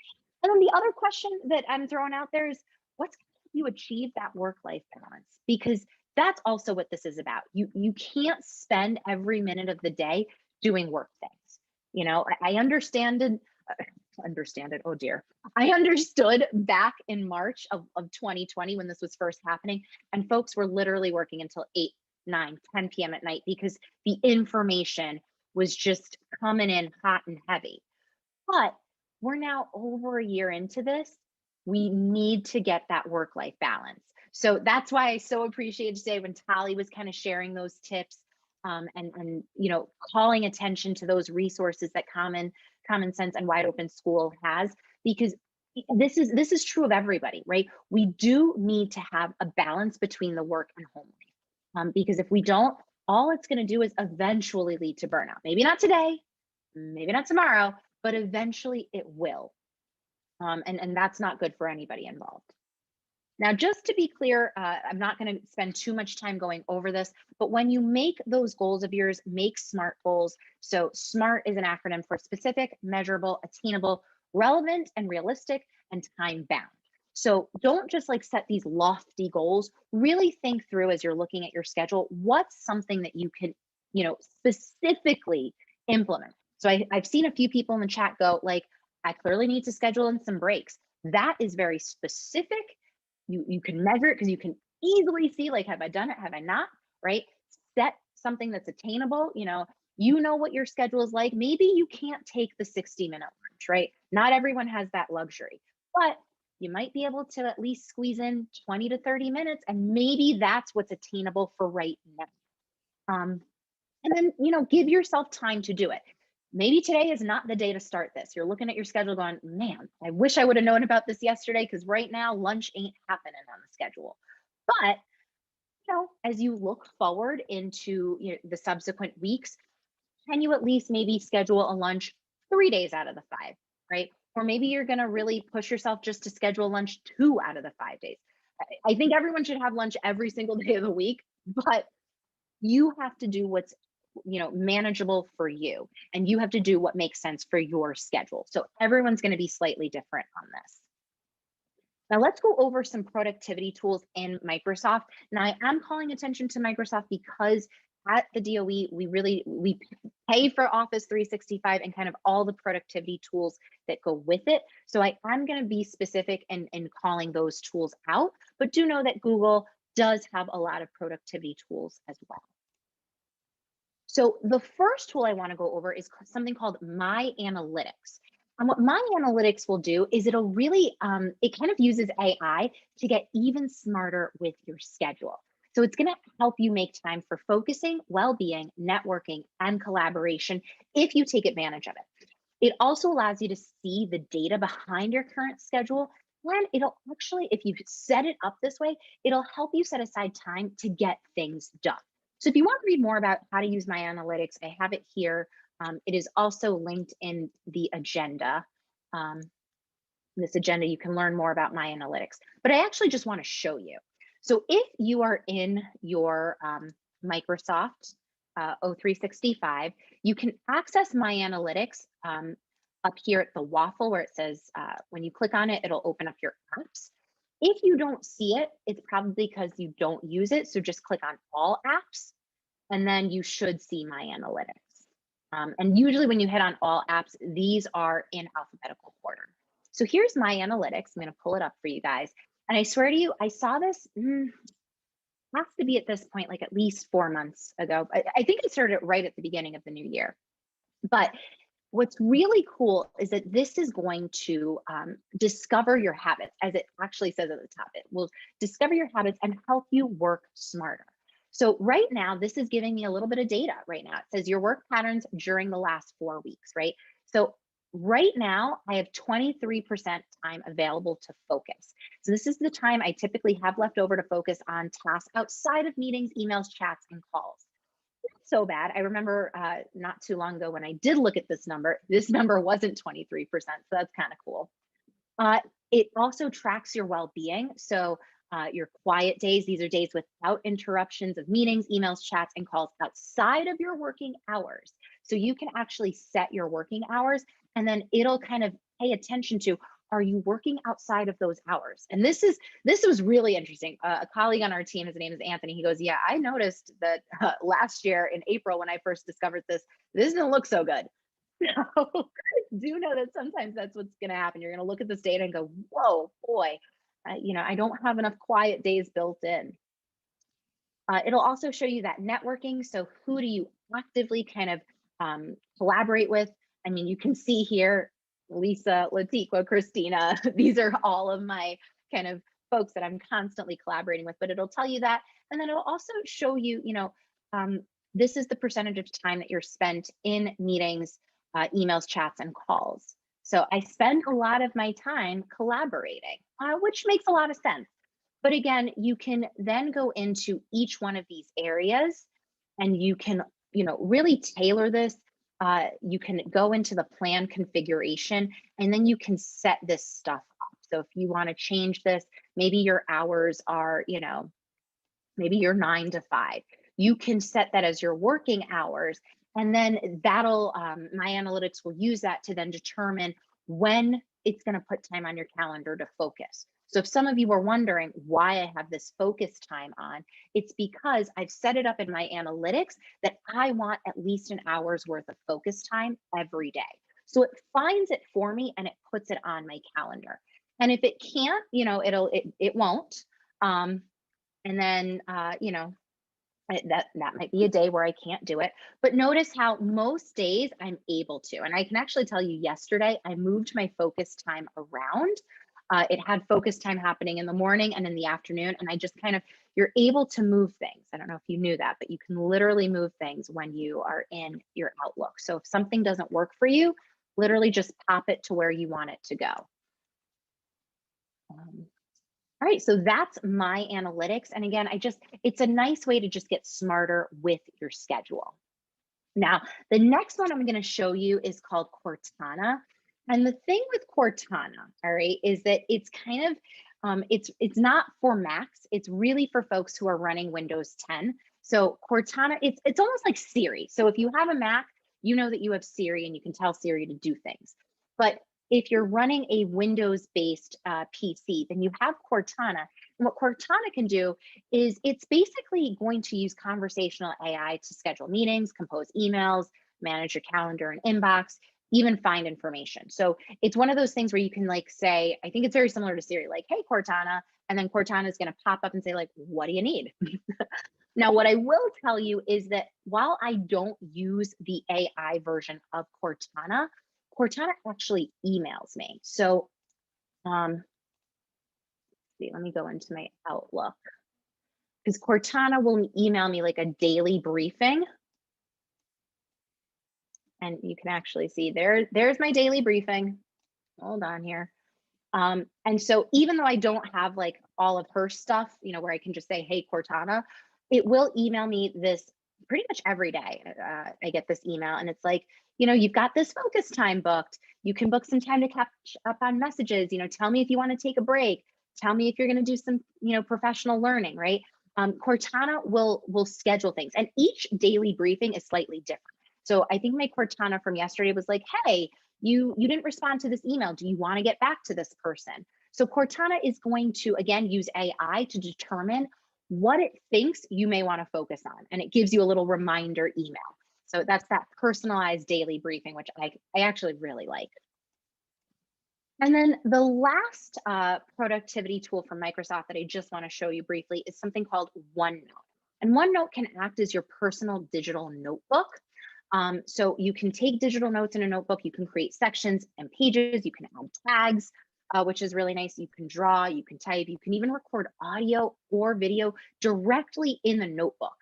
And then the other question that I'm throwing out there is, what's going to help you achieve that work-life balance? Because that's also what this is about. You can't spend every minute of the day doing work things. I understand it. Understand it. Oh dear. I understood back in March of 2020 when this was first happening, and folks were literally working until 8, 9, 10 p.m. at night because the information was just coming in hot and heavy. But we're now over a year into this. We need to get that work-life balance. So that's why I so appreciated today when Tali was kind of sharing those tips, and calling attention to those resources that Common Sense and Wide Open School has, because this is true of everybody, right? We do need to have a balance between the work and home life, because if we don't, all it's going to do is eventually lead to burnout. Maybe not today, maybe not tomorrow, but eventually it will. And that's not good for anybody involved. Now, just to be clear, I'm not going to spend too much time going over this, but when you make those goals of yours, make SMART goals. So SMART is an acronym for specific, measurable, attainable, relevant, and realistic, and time bound. So don't just like set these lofty goals. Really think through as you're looking at your schedule, what's something that you can, specifically implement. So I've seen a few people in the chat go like, I clearly need to schedule in some breaks. That is very specific. You can measure it because you can easily see, like, have I done it? Have I not? Right? Set something that's attainable. You know what your schedule is like. Maybe you can't take the 60-minute lunch, right? Not everyone has that luxury, but you might be able to at least squeeze in 20 to 30 minutes, and maybe that's what's attainable for right now. Um, and then, give yourself time to do it. Maybe today is not the day to start this. You're looking at your schedule going, man, I wish I would have known about this yesterday because right now lunch ain't happening on the schedule. But, as you look forward into the subsequent weeks, can you at least maybe schedule a lunch 3 days out of the 5, right? Or maybe you're going to really push yourself just to schedule lunch 2 out of the 5 days. I think everyone should have lunch every single day of the week, but you have to do what's manageable for you, and you have to do what makes sense for your schedule. So everyone's going to be slightly different on this. Now let's go over some productivity tools in Microsoft. Now I am calling attention to Microsoft because at the DOE we pay for Office 365 and kind of all the productivity tools that go with it. So I am going to be specific in calling those tools out, but do know that Google does have a lot of productivity tools as well. So the first tool I want to go over is something called My Analytics. And what My Analytics will do is it'll really, it kind of uses AI to get even smarter with your schedule. So it's going to help you make time for focusing, well-being, networking, and collaboration if you take advantage of it. It also allows you to see the data behind your current schedule. And it'll actually, if you set it up this way, it'll help you set aside time to get things done. So if you want to read more about how to use My Analytics, I have it here. It is also linked in the agenda. This agenda, you can learn more about My Analytics, but I actually just want to show you. So if you are in your Microsoft O365, you can access My Analytics up here at the waffle where it says, when you click on it, it'll open up your apps. If you don't see it, it's probably because you don't use it. So just click on all apps, and then you should see My Analytics. And usually when you hit on all apps, these are in alphabetical order. So here's My Analytics. I'm going to pull it up for you guys. And I swear to you, I saw this, has to be at this point, like at least 4 months ago. I think I started it right at the beginning of the new year. But what's really cool is that this is going to discover your habits, as it actually says at the top. It will discover your habits and help you work smarter. So right now, this is giving me a little bit of data right now. It says your work patterns during the last 4 weeks, right? So right now, I have 23% time available to focus. So this is the time I typically have left over to focus on tasks outside of meetings, emails, chats, and calls. So bad. I remember not too long ago when I did look at this number wasn't 23%. So that's kind of cool. It also tracks your well-being. So your quiet days, these are days without interruptions of meetings, emails, chats, and calls outside of your working hours. So you can actually set your working hours, and then it'll kind of pay attention to, are you working outside of those hours? And this was really interesting. A colleague on our team, his name is Anthony. He goes, yeah, I noticed that last year in April when I first discovered this didn't look so good. So do know that sometimes that's what's going to happen. You're going to look at this data and go, whoa, boy, I don't have enough quiet days built in. It'll also show you that networking. So who do you actively kind of collaborate with? I mean, you can see here, Lisa, Latiqua, Christina, these are all of my kind of folks that I'm constantly collaborating with, but it'll tell you that. And then it'll also show you, this is the percentage of time that you're spent in meetings, emails, chats, and calls. So I spend a lot of my time collaborating, which makes a lot of sense. But again, you can then go into each one of these areas and you can, really tailor this. You can go into the plan configuration and then you can set this stuff up. So if you want to change this, maybe your hours are, maybe you're 9 to 5. You can set that as your working hours. And then that'll, My Analytics will use that to then determine when it's going to put time on your calendar to focus. So if some of you are wondering why I have this focus time on, it's because I've set it up in My Analytics that I want at least an hour's worth of focus time every day. So it finds it for me and it puts it on my calendar. And if it can't, it won't. And then, that might be a day where I can't do it. But notice how most days I'm able to. And I can actually tell you yesterday, I moved my focus time around. It had focus time happening in the morning and in the afternoon. And I just kind of, you're able to move things. I don't know if you knew that, but you can literally move things when you are in your Outlook. So if something doesn't work for you, literally just pop it to where you want it to go. Um, all right, so that's my analytics. And again, it's a nice way to just get smarter with your schedule. Now, the next one I'm going to show you is called Cortana. And the thing with Cortana, all right, is that it's kind of, it's not for Macs. It's really for folks who are running Windows 10. So Cortana, it's almost like Siri. So if you have a Mac, you know that you have Siri and you can tell Siri to do things. But if you're running a Windows-based PC, then you have Cortana. And what Cortana can do is it's basically going to use conversational AI to schedule meetings, compose emails, manage your calendar and inbox, even find information. So it's one of those things where you can like say, I think it's very similar to Siri, like, hey, Cortana, and then Cortana is going to pop up and say like, what do you need? Now, what I will tell you is that while I don't use the AI version of Cortana, Cortana actually emails me. So see, let me go into my Outlook because Cortana will email me like a daily briefing. And you can actually see there's my daily briefing. Hold on here. And so even though I don't have like all of her stuff, where I can just say, hey, Cortana, it will email me this pretty much every day. I get this email and it's like, you've got this focus time booked. You can book some time to catch up on messages. Tell me if you want to take a break. Tell me if you're going to do some, professional learning, right? Cortana will schedule things, and each daily briefing is slightly different. So I think my Cortana from yesterday was like, hey, you didn't respond to this email. Do you want to get back to this person? So Cortana is going to, again, use AI to determine what it thinks you may want to focus on. And it gives you a little reminder email. So that's that personalized daily briefing, which I actually really like. And then the last productivity tool from Microsoft that I just want to show you briefly is something called OneNote. And OneNote can act as your personal digital notebook. So you can take digital notes in a notebook, you can create sections and pages, you can add tags, which is really nice. You can draw, you can type, you can even record audio or video directly in the notebook.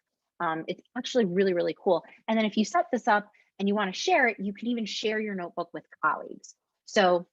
It's actually really, really cool. And then if you set this up and you want to share it, you can even share your notebook with colleagues. So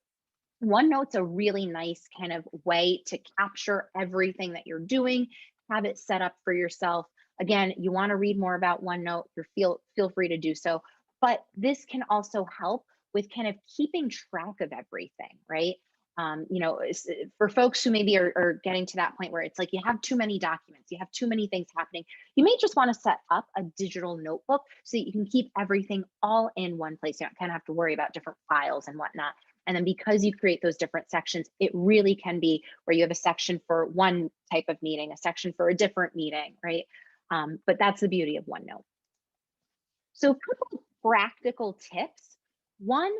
OneNote's a really nice kind of way to capture everything that you're doing, have it set up for yourself. Again, you want to read more about OneNote, feel free to do so. But this can also help with kind of keeping track of everything, right? For folks who maybe are getting to that point where it's like you have too many documents, you have too many things happening, you may just want to set up a digital notebook so that you can keep everything all in one place. You don't kind of have to worry about different files and whatnot. And then because you create those different sections, it really can be where you have a section for one type of meeting, a section for a different meeting, right? But that's the beauty of OneNote. So a couple of practical tips. One,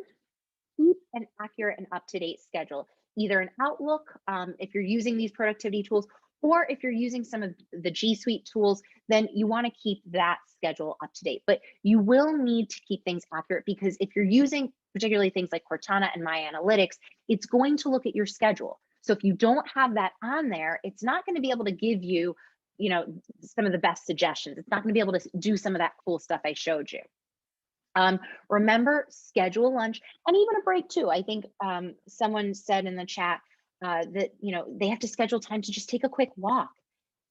keep an accurate and up-to-date schedule, either in Outlook, if you're using these productivity tools, or if you're using some of the G Suite tools, then you want to keep that schedule up to date. But you will need to keep things accurate because if you're using particularly things like Cortana and My Analytics, it's going to look at your schedule. So if you don't have that on there, it's not going to be able to give you, some of the best suggestions. It's not going to be able to do some of that cool stuff I showed you. Remember, schedule lunch and even a break too. I think someone said in the chat that they have to schedule time to just take a quick walk.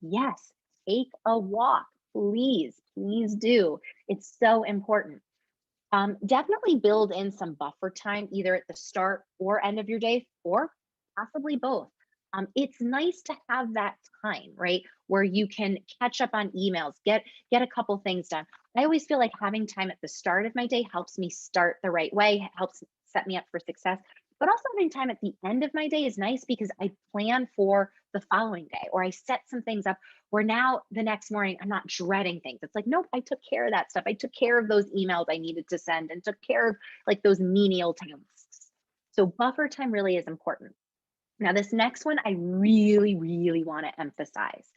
Yes, take a walk, please do. It's so important. Definitely build in some buffer time either at the start or end of your day, or possibly both. It's nice to have that time, right, where you can catch up on emails, get a couple things done. I always feel like having time at the start of my day helps me start the right way, helps set me up for success. But also having time at the end of my day is nice because I plan for the following day, or I set some things up where now the next morning I'm not dreading things. It's like, nope, I took care of that stuff. I took care of those emails I needed to send and took care of like those menial tasks. So buffer time really is important. Now, this next one I really, really want to emphasize.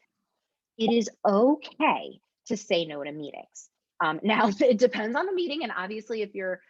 It is okay to say no to meetings. Now, it depends on the meeting, and obviously, if your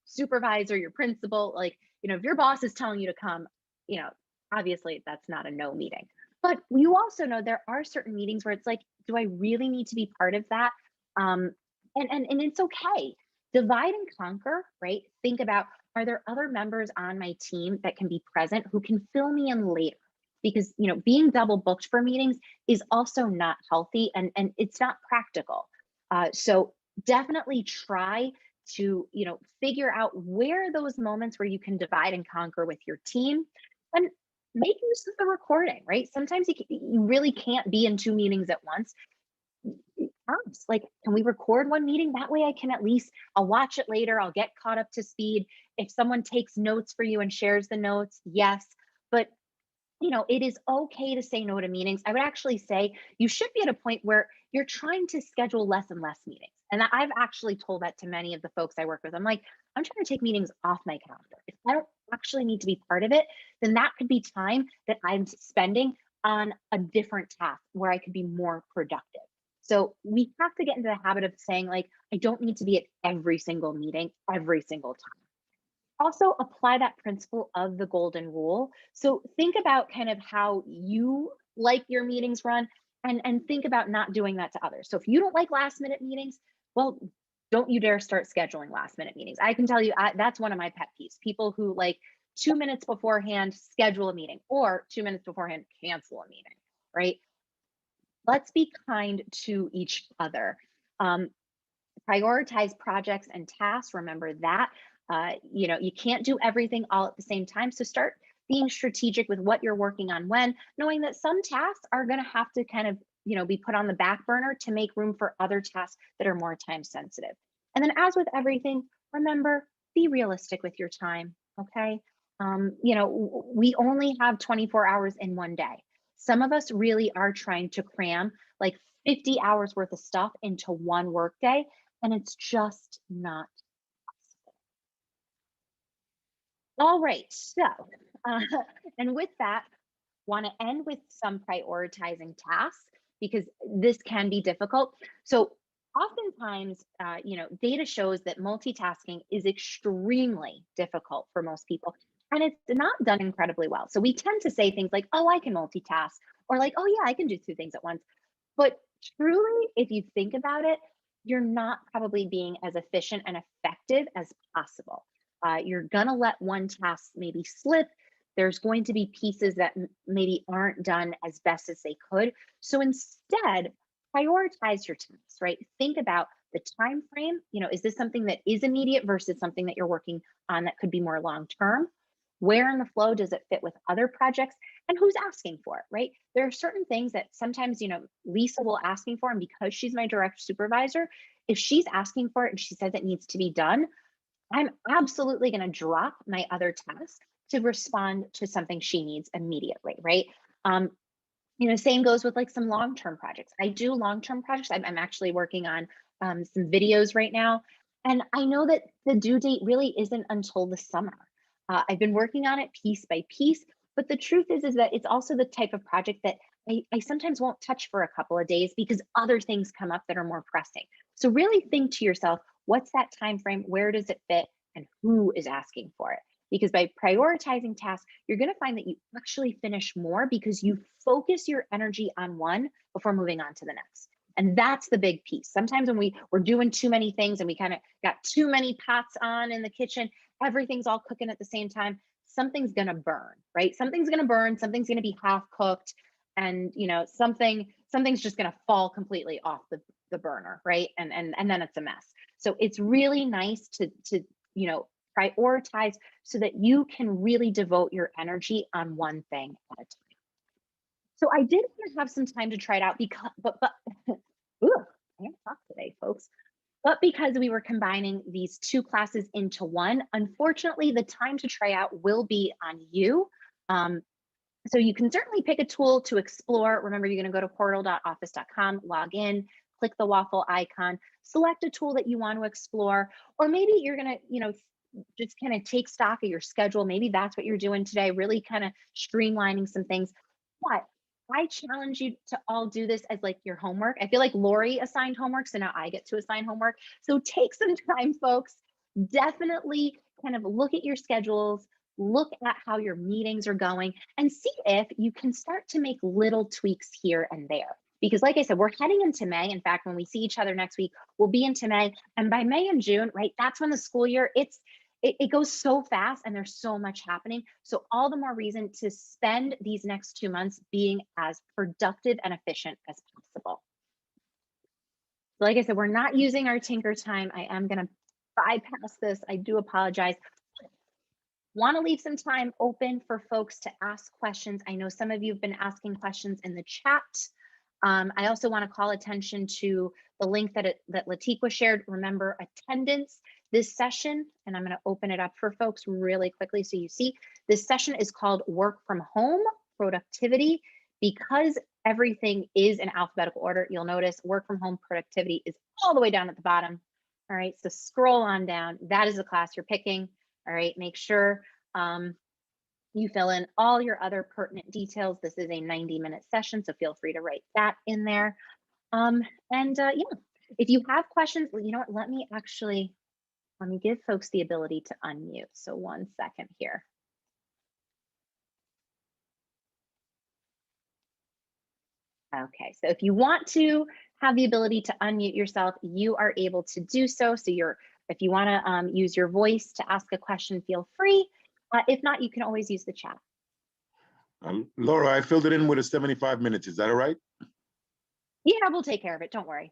supervisor, your principal, like if your boss is telling you to come, you know, obviously that's not a no meeting. But you also know there are certain meetings where it's like, do I really need to be part of that? Um, and it's okay. Divide and conquer, right? Think about, are there other members on my team that can be present who can fill me in later? Because being double booked for meetings is also not healthy, and it's not practical. So definitely try to figure out where are those moments where you can divide and conquer with your team, and make use of the recording, right? Sometimes you really can't be in two meetings at once. Like, can we record one meeting? That way I can at least, I'll watch it later, I'll get caught up to speed. If someone takes notes for you and shares the notes, yes. But it is okay to say no to meetings. I would actually say you should be at a point where you're trying to schedule less and less meetings. And I've actually told that to many of the folks I work with. I'm like, I'm trying to take meetings off my calendar. If I don't actually need to be part of it, then that could be time that I'm spending on a different task where I could be more productive. So we have to get into the habit of saying, like, I don't need to be at every single meeting every single time. Also apply that principle of the golden rule. So think about kind of how you like your meetings run, and think about not doing that to others. So if you don't like last minute meetings, well, don't you dare start scheduling last minute meetings. I can tell you, that's one of my pet peeves. People who, like, 2 minutes beforehand schedule a meeting, or 2 minutes beforehand cancel a meeting, right? Let's be kind to each other. Um, Prioritize projects and tasks. Remember that. You can't do everything all at the same time. So start being strategic with what you're working on when, knowing that some tasks are going to have to kind of, be put on the back burner to make room for other tasks that are more time sensitive. And then, as with everything, remember, be realistic with your time. Okay. We only have 24 hours in one day. Some of us really are trying to cram like 50 hours worth of stuff into one workday, and it's just not possible. All right, so uh, and with that, want to end with some prioritizing tasks, because this can be difficult. So oftentimes, data shows that multitasking is extremely difficult for most people, and it's not done incredibly well. So we tend to say things like, "Oh, I can multitask," or like, "Oh yeah, I can do two things at once." But truly, if you think about it, you're not probably being as efficient and effective as possible. You're going to let one task maybe slip. There's going to be pieces that maybe aren't done as best as they could. So instead, prioritize your tasks, right? Think about the time frame. Is this something that is immediate versus something that you're working on that could be more long term? Where in the flow does it fit with other projects, and who's asking for it, right? There are certain things that sometimes, Lisa will ask me for, and because she's my direct supervisor, if she's asking for it and she says it needs to be done, I'm absolutely going to drop my other tasks to respond to something she needs immediately, right? Um, Same goes with like some long-term projects. I do long-term projects. I'm actually working on some videos right now, and I know that the due date really isn't until the summer. I've been working on it piece by piece, but the truth is that it's also the type of project that I sometimes won't touch for a couple of days because other things come up that are more pressing. So really think to yourself, what's that time frame? Where does it fit? And who is asking for it? Because by prioritizing tasks, you're going to find that you actually finish more because you focus your energy on one before moving on to the next. And that's the big piece. Sometimes when we're doing too many things and we kind of got too many pots on in the kitchen, everything's all cooking at the same time, something's going to burn, right? Something's going to burn, something's going to be half cooked, and something's just going to fall completely off the burner, right? And then it's a mess. So it's really nice to prioritize so that you can really devote your energy on one thing at a time. So I did want to have some time to try it out, because but ooh, I can't talk today, folks. But because we were combining these two classes into one, unfortunately, the time to try out will be on you. So you can certainly pick a tool to explore. Remember, you're going to go to portal.office.com, log in, click the waffle icon, select a tool that you want to explore, or maybe you're going to, just kind of take stock of your schedule. Maybe that's what you're doing today, really kind of streamlining some things. But I challenge you to all do this as like your homework. I feel like Lori assigned homework, so now I get to assign homework. So take some time, folks. Definitely kind of look at your schedules, look at how your meetings are going, and see if you can start to make little tweaks here and there. Because like I said, we're heading into May. In fact, when we see each other next week, we'll be into May. And by May and June, right, that's when the school year, it goes so fast and there's so much happening. So all the more reason to spend these next 2 months being as productive and efficient as possible. So like I said, we're not using our tinker time. I am going to bypass this. I do apologize. Want to leave some time open for folks to ask questions. I know some of you have been asking questions in the chat. I also want to call attention to the link that Latiqua shared. Remember, attendance this session, and I'm going to open it up for folks really quickly so you see. This session is called Work from Home Productivity. Because everything is in alphabetical order, you'll notice Work from Home Productivity is all the way down at the bottom. All right, so scroll on down. That is the class you're picking. All right, make sure you fill in all your other pertinent details. This is a 90-minute session, so feel free to write that in there. Yeah, if you have questions, you know what, let me give folks the ability to unmute. So 1 second here. Okay, so if you want to have the ability to unmute yourself, you are able to do so. So if you want to use your voice to ask a question, feel free. If not, you can always use the chat. Laura, I filled it in with a 75 minutes. Is that all right? Yeah, we'll take care of it. Don't worry.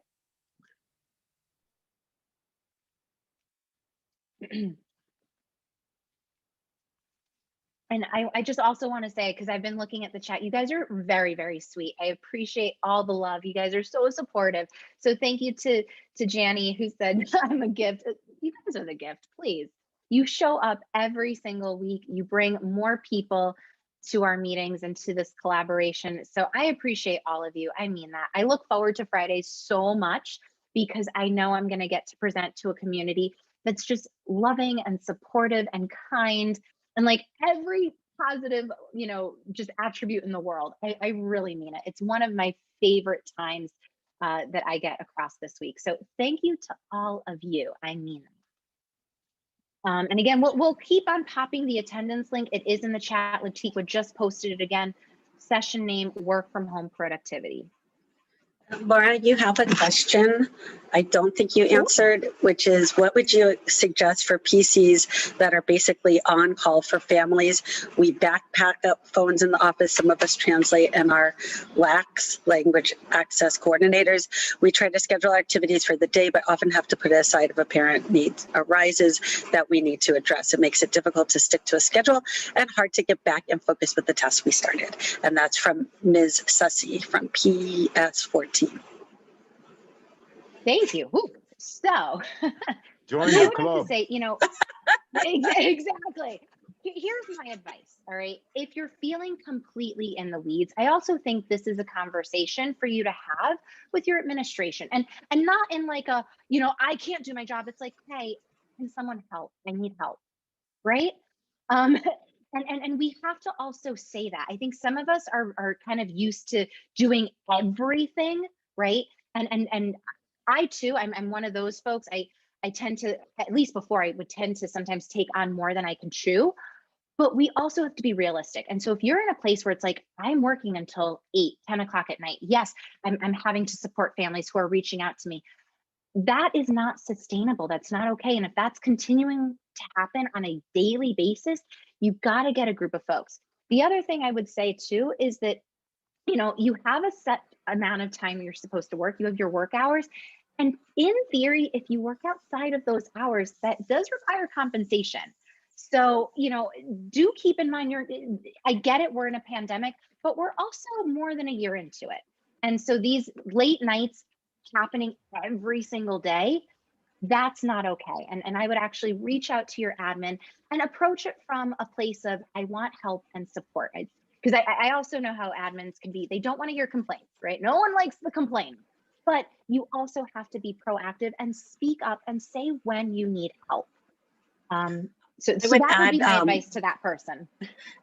And I just also want to say, because I've been looking at the chat, you guys are very, very sweet. I appreciate all the love. You guys are so supportive. So thank you to Janny, who said, I'm a gift. You guys are the gift, please. You show up every single week. You bring more people to our meetings and to this collaboration. So I appreciate all of you. I mean that. I look forward to Fridays so much because I know I'm going to get to present to a community that's just loving and supportive and kind. And like every positive, just attribute in the world. I really mean it. It's one of my favorite times that I get across this week. So thank you to all of you. I mean it. And again, we'll keep on popping the attendance link. It is in the chat. Latiqua just posted it again. Session name, Work from Home Productivity. Laura, you have a question I don't think you answered, which is what would you suggest for PCs that are basically on call for families? We backpack up phones in the office. Some of us translate in our LACs, language access coordinators. We try to schedule activities for the day, but often have to put it aside if a parent need arises that we need to address. It makes it difficult to stick to a schedule and hard to get back and focus with the tasks we started. And that's from Ms. Sussy from PS14. Thank you. Ooh. So Join I the would club. have to say, exactly. Here's my advice. All right. If you're feeling completely in the weeds, I also think this is a conversation for you to have with your administration and not in like a, I can't do my job. It's like, hey, can someone help? I need help. Right. And we have to also say that. I think some of us are kind of used to doing everything, right? And I too, I'm one of those folks. I tend to, at least before, I would tend to sometimes take on more than I can chew, but we also have to be realistic. And so if you're in a place where it's like, I'm working until 8, 10 o'clock at night, yes, I'm having to support families who are reaching out to me. That is not sustainable. That's not okay. And if that's continuing to happen on a daily basis, you've got to get a group of folks. The other thing I would say too is that, you have a set amount of time you're supposed to work. You have your work hours. And in theory, if you work outside of those hours, that does require compensation. So, do keep in mind, I get it, we're in a pandemic, but we're also more than a year into it. And so these late nights happening every single day, that's not okay. And I would actually reach out to your admin and approach it from a place of, I want help and support. Because I also know how admins can be, they don't want to hear complaints, right? No one likes the complaint. But you also have to be proactive and speak up and say when you need help. So I would that would be add, my advice to that person.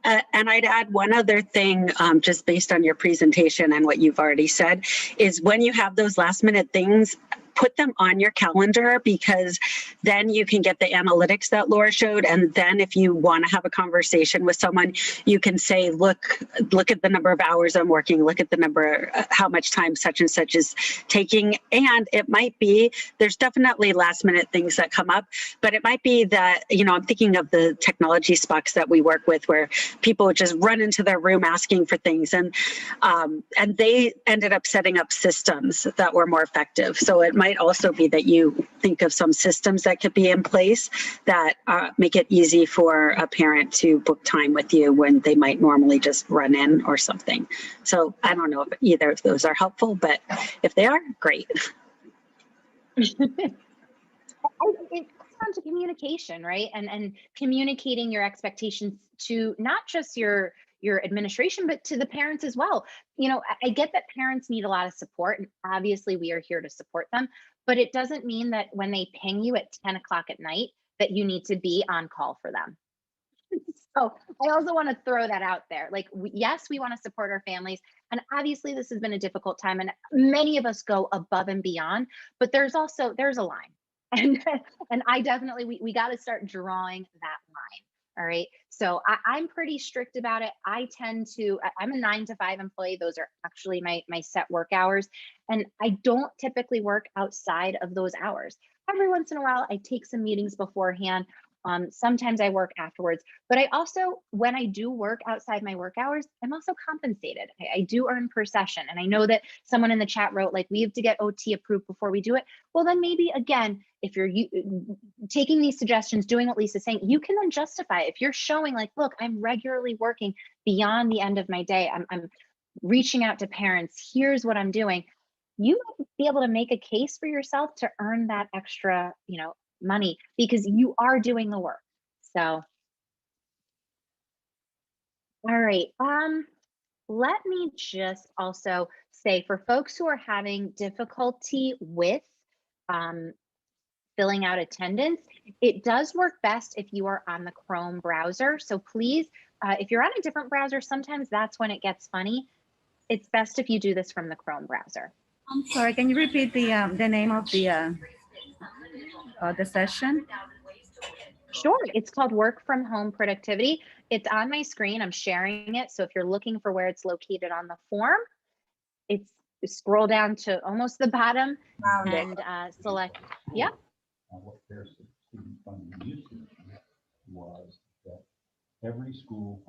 And I'd add one other thing, just based on your presentation and what you've already said, is when you have those last minute things, put them on your calendar, because then you can get the analytics that Laura showed. And then if you want to have a conversation with someone, you can say, look at the number of hours I'm working, look at the number, how much time such and such is taking. And it might be, there's definitely last minute things that come up, but it might be that, I'm thinking of the technology specs that we work with, where people would just run into their room asking for things. And they ended up setting up systems that were more effective. So it might also be that you think of some systems that could be in place that make it easy for a parent to book time with you when they might normally just run in or something. So I don't know if either of those are helpful, but if they are, great. It comes down to communication, right? And communicating your expectations to not just your administration, but to the parents as well. I get that parents need a lot of support, and obviously we are here to support them, but it doesn't mean that when they ping you at 10 o'clock at night that you need to be on call for them. So I also want to throw that out there. Like, yes, we want to support our families. And obviously this has been a difficult time and many of us go above and beyond, but there's a line. And I definitely, we got to start drawing that line. All right. So I'm pretty strict about it. I'm a 9 to 5 employee. Those are actually my set work hours. And I don't typically work outside of those hours. Every once in a while, I take some meetings beforehand. Sometimes I work afterwards, but I also, when I do work outside my work hours, I'm also compensated. I do earn per session. And I know that someone in the chat wrote, like, we have to get OT approved before we do it. Well, then maybe again, if you're taking these suggestions, doing what Lisa's saying, you can then justify it. If you're showing like, look, I'm regularly working beyond the end of my day. I'm reaching out to parents. Here's what I'm doing. You might be able to make a case for yourself to earn that extra, money, because you are doing the work. So, all right. Let me just also say, for folks who are having difficulty with filling out attendance, it does work best if you are on the Chrome browser. So please, if you're on a different browser, sometimes that's when it gets funny. It's best if you do this from the Chrome browser. I'm sorry, can you repeat the name of the session? Sure. It's called Work from Home Productivity. It's on my screen. I'm sharing it. So if you're looking for where it's located on the form, it's scroll down to almost the bottom and select. Yeah. What their student funding used to be was that every school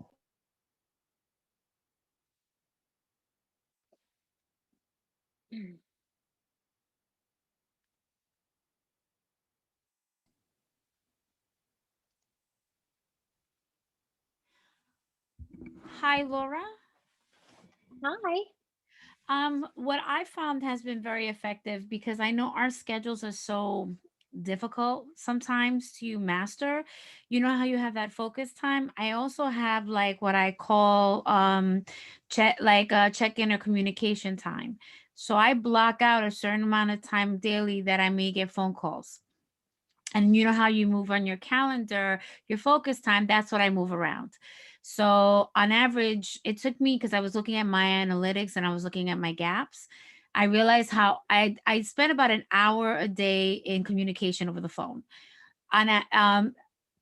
Hi, Laura. Hi. What I found has been very effective, because I know our schedules are so difficult sometimes to master. You know how you have that focus time? I also have like what I call check-in or communication time. So I block out a certain amount of time daily that I may get phone calls. And you know how you move on your calendar, your focus time, that's what I move around. So on average, it took me, because I was looking at my analytics and I was looking at my gaps, I realized how I spent about an hour a day in communication over the phone. On a,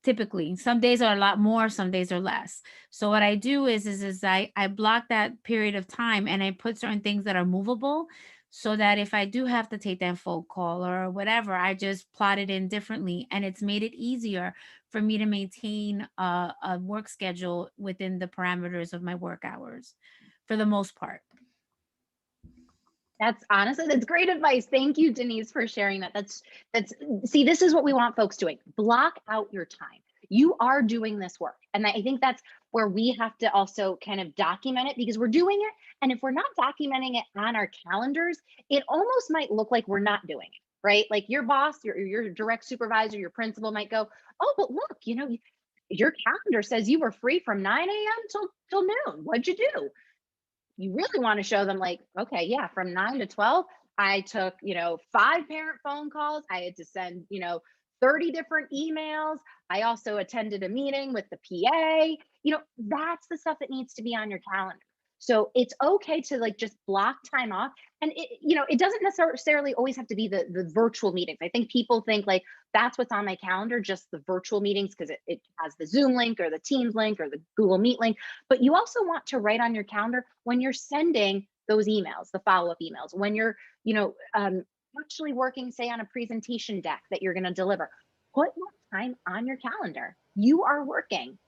typically, some days are a lot more, some days are less. So what I do is I block that period of time and I put certain things that are movable, so that if I do have to take that phone call or whatever, I just plot it in differently, and it's made it easier for me to maintain a work schedule within the parameters of my work hours for the most part. That's great advice. Thank you, Denise, for sharing that. See, this is what we want folks doing. Block out your time. You are doing this work. And I think that's where we have to also kind of document it, because we're doing it. And if we're not documenting it on our calendars, it almost might look like we're not doing it, right? Like your boss, your direct supervisor, your principal might go, oh, but look, your calendar says you were free from 9 a.m. till noon. What'd you do? You really want to show them, like, okay, yeah, from 9 to 12, I took, 5 parent phone calls. I had to send, 30 different emails. I also attended a meeting with the PA. That's the stuff that needs to be on your calendar. So it's okay to like just block time off. And it doesn't necessarily always have to be the virtual meetings. I think people think like that's what's on my calendar, just the virtual meetings, because it has the Zoom link or the Teams link or the Google Meet link. But you also want to write on your calendar when you're sending those emails, the follow-up emails, when you're, actually working, say, on a presentation deck that you're going to deliver. Put more time on your calendar. You are working.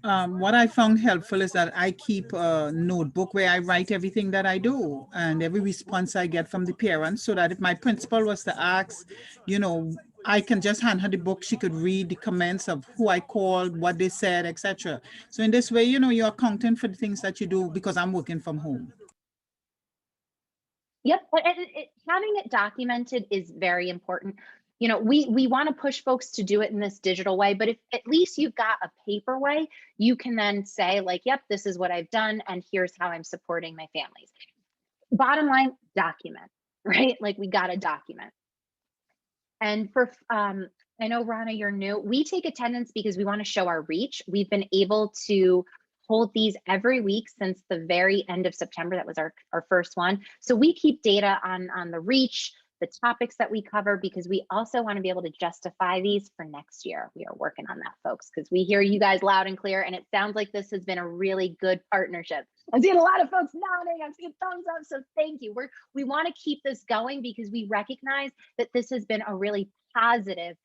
What I found helpful is that I keep a notebook where I write everything that I do and every response I get from the parents, so that if my principal was to ask, I can just hand her the book. She could read the comments of who I called, what they said, etc. So in this way, you're accounting for the things that you do because I'm working from home. Yep, having it documented is very important. We want to push folks to do it in this digital way, but if at least you've got a paper way, you can then say like, yep, this is what I've done and here's how I'm supporting my families. Bottom line, document, right? Like we got to document. And I know, Rana, you're new. We take attendance because we want to show our reach. We've been able to hold these every week since the very end of September. That was our first one. So we keep data on the reach, the topics that we cover, because we also want to be able to justify these for next year. We are working on that, folks, because we hear you guys loud and clear, and it sounds like this has been a really good partnership. I'm seeing a lot of folks nodding. I'm seeing thumbs up. So thank you. We want to keep this going because we recognize that this has been a really positive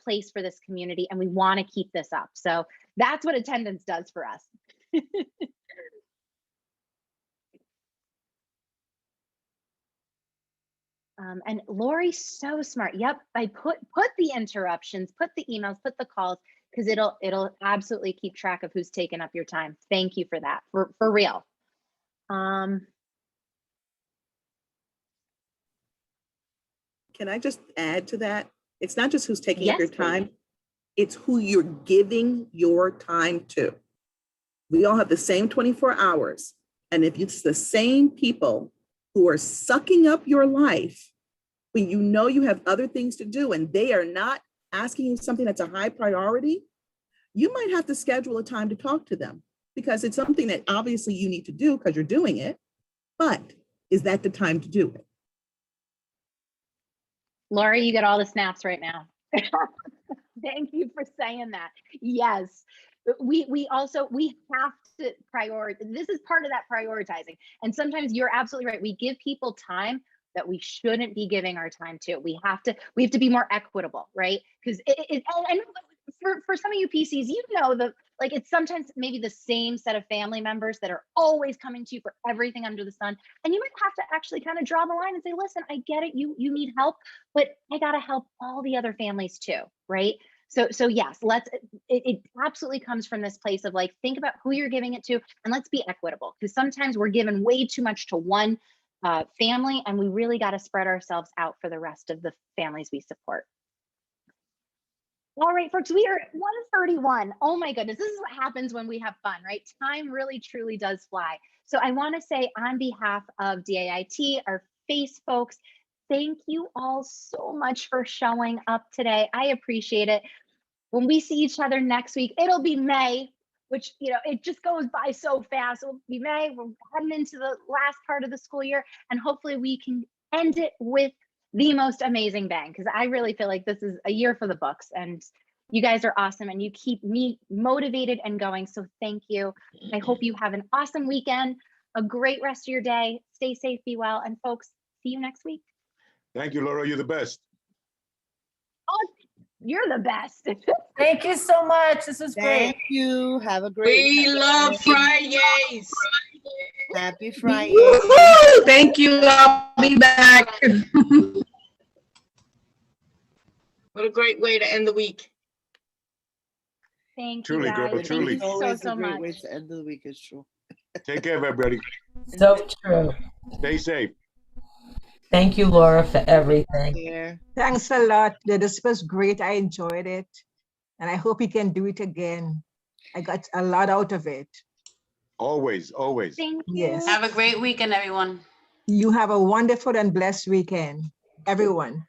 place for this community, and we want to keep this up. So that's what attendance does for us. And Lori's so smart. Yep, I put the interruptions, put the emails, put the calls, because it'll absolutely keep track of who's taken up your time. Thank you for that, for real. Can I just add to that? It's not just who's taking up your time, it's who you're giving your time to. We all have the same 24 hours. And if it's the same people who are sucking up your life when you know you have other things to do and they are not asking you something that's a high priority, you might have to schedule a time to talk to them, because it's something that obviously you need to do because you're doing it. But is that the time to do it? Lori, you get all the snaps right now. Thank you for saying that. Yes. We have to prioritize. This is part of that prioritizing. And sometimes you're absolutely right. We give people time that we shouldn't be giving our time to. We have to be more equitable, right? Because and for some of you PCs, it's sometimes maybe the same set of family members that are always coming to you for everything under the sun. And you might have to actually kind of draw the line and say, listen, I get it. You need help, but I got to help all the other families too, right? So yes, it absolutely comes from this place of like, think about who you're giving it to and let's be equitable, because sometimes we're giving way too much to one family and we really got to spread ourselves out for the rest of the families we support. All right, folks, we are at 1:31. Oh my goodness, this is what happens when we have fun, right? Time really, truly does fly. So I want to say on behalf of DAIT, our FACE folks, thank you all so much for showing up today. I appreciate it. When we see each other next week, it'll be May, which, it just goes by so fast. It'll be May. We're heading into the last part of the school year, and hopefully we can end it with the most amazing bang, because I really feel like this is a year for the books, and you guys are awesome and you keep me motivated and going. So thank you. I hope you have an awesome weekend, a great rest of your day. Stay safe, be well, and folks, see you next week. Thank you, Laura. You're the best. Oh, you're the best. Thank you so much. This was great. Thank you. Have a great We love Fridays. Happy Friday. Woo-hoo! Thank you. I'll be back. What a great way to end the week. Thank Truly, you guys. girl, truly. It's always so a great much. way to end the week, it's true. Take care, everybody. So true. Stay safe. Thank you, Laura, for everything. Yeah. Thanks a lot. This was great. I enjoyed it. And I hope we can do it again. I got a lot out of it. Always, always. Thank you. Yes. Have a great weekend, everyone. You have a wonderful and blessed weekend, everyone.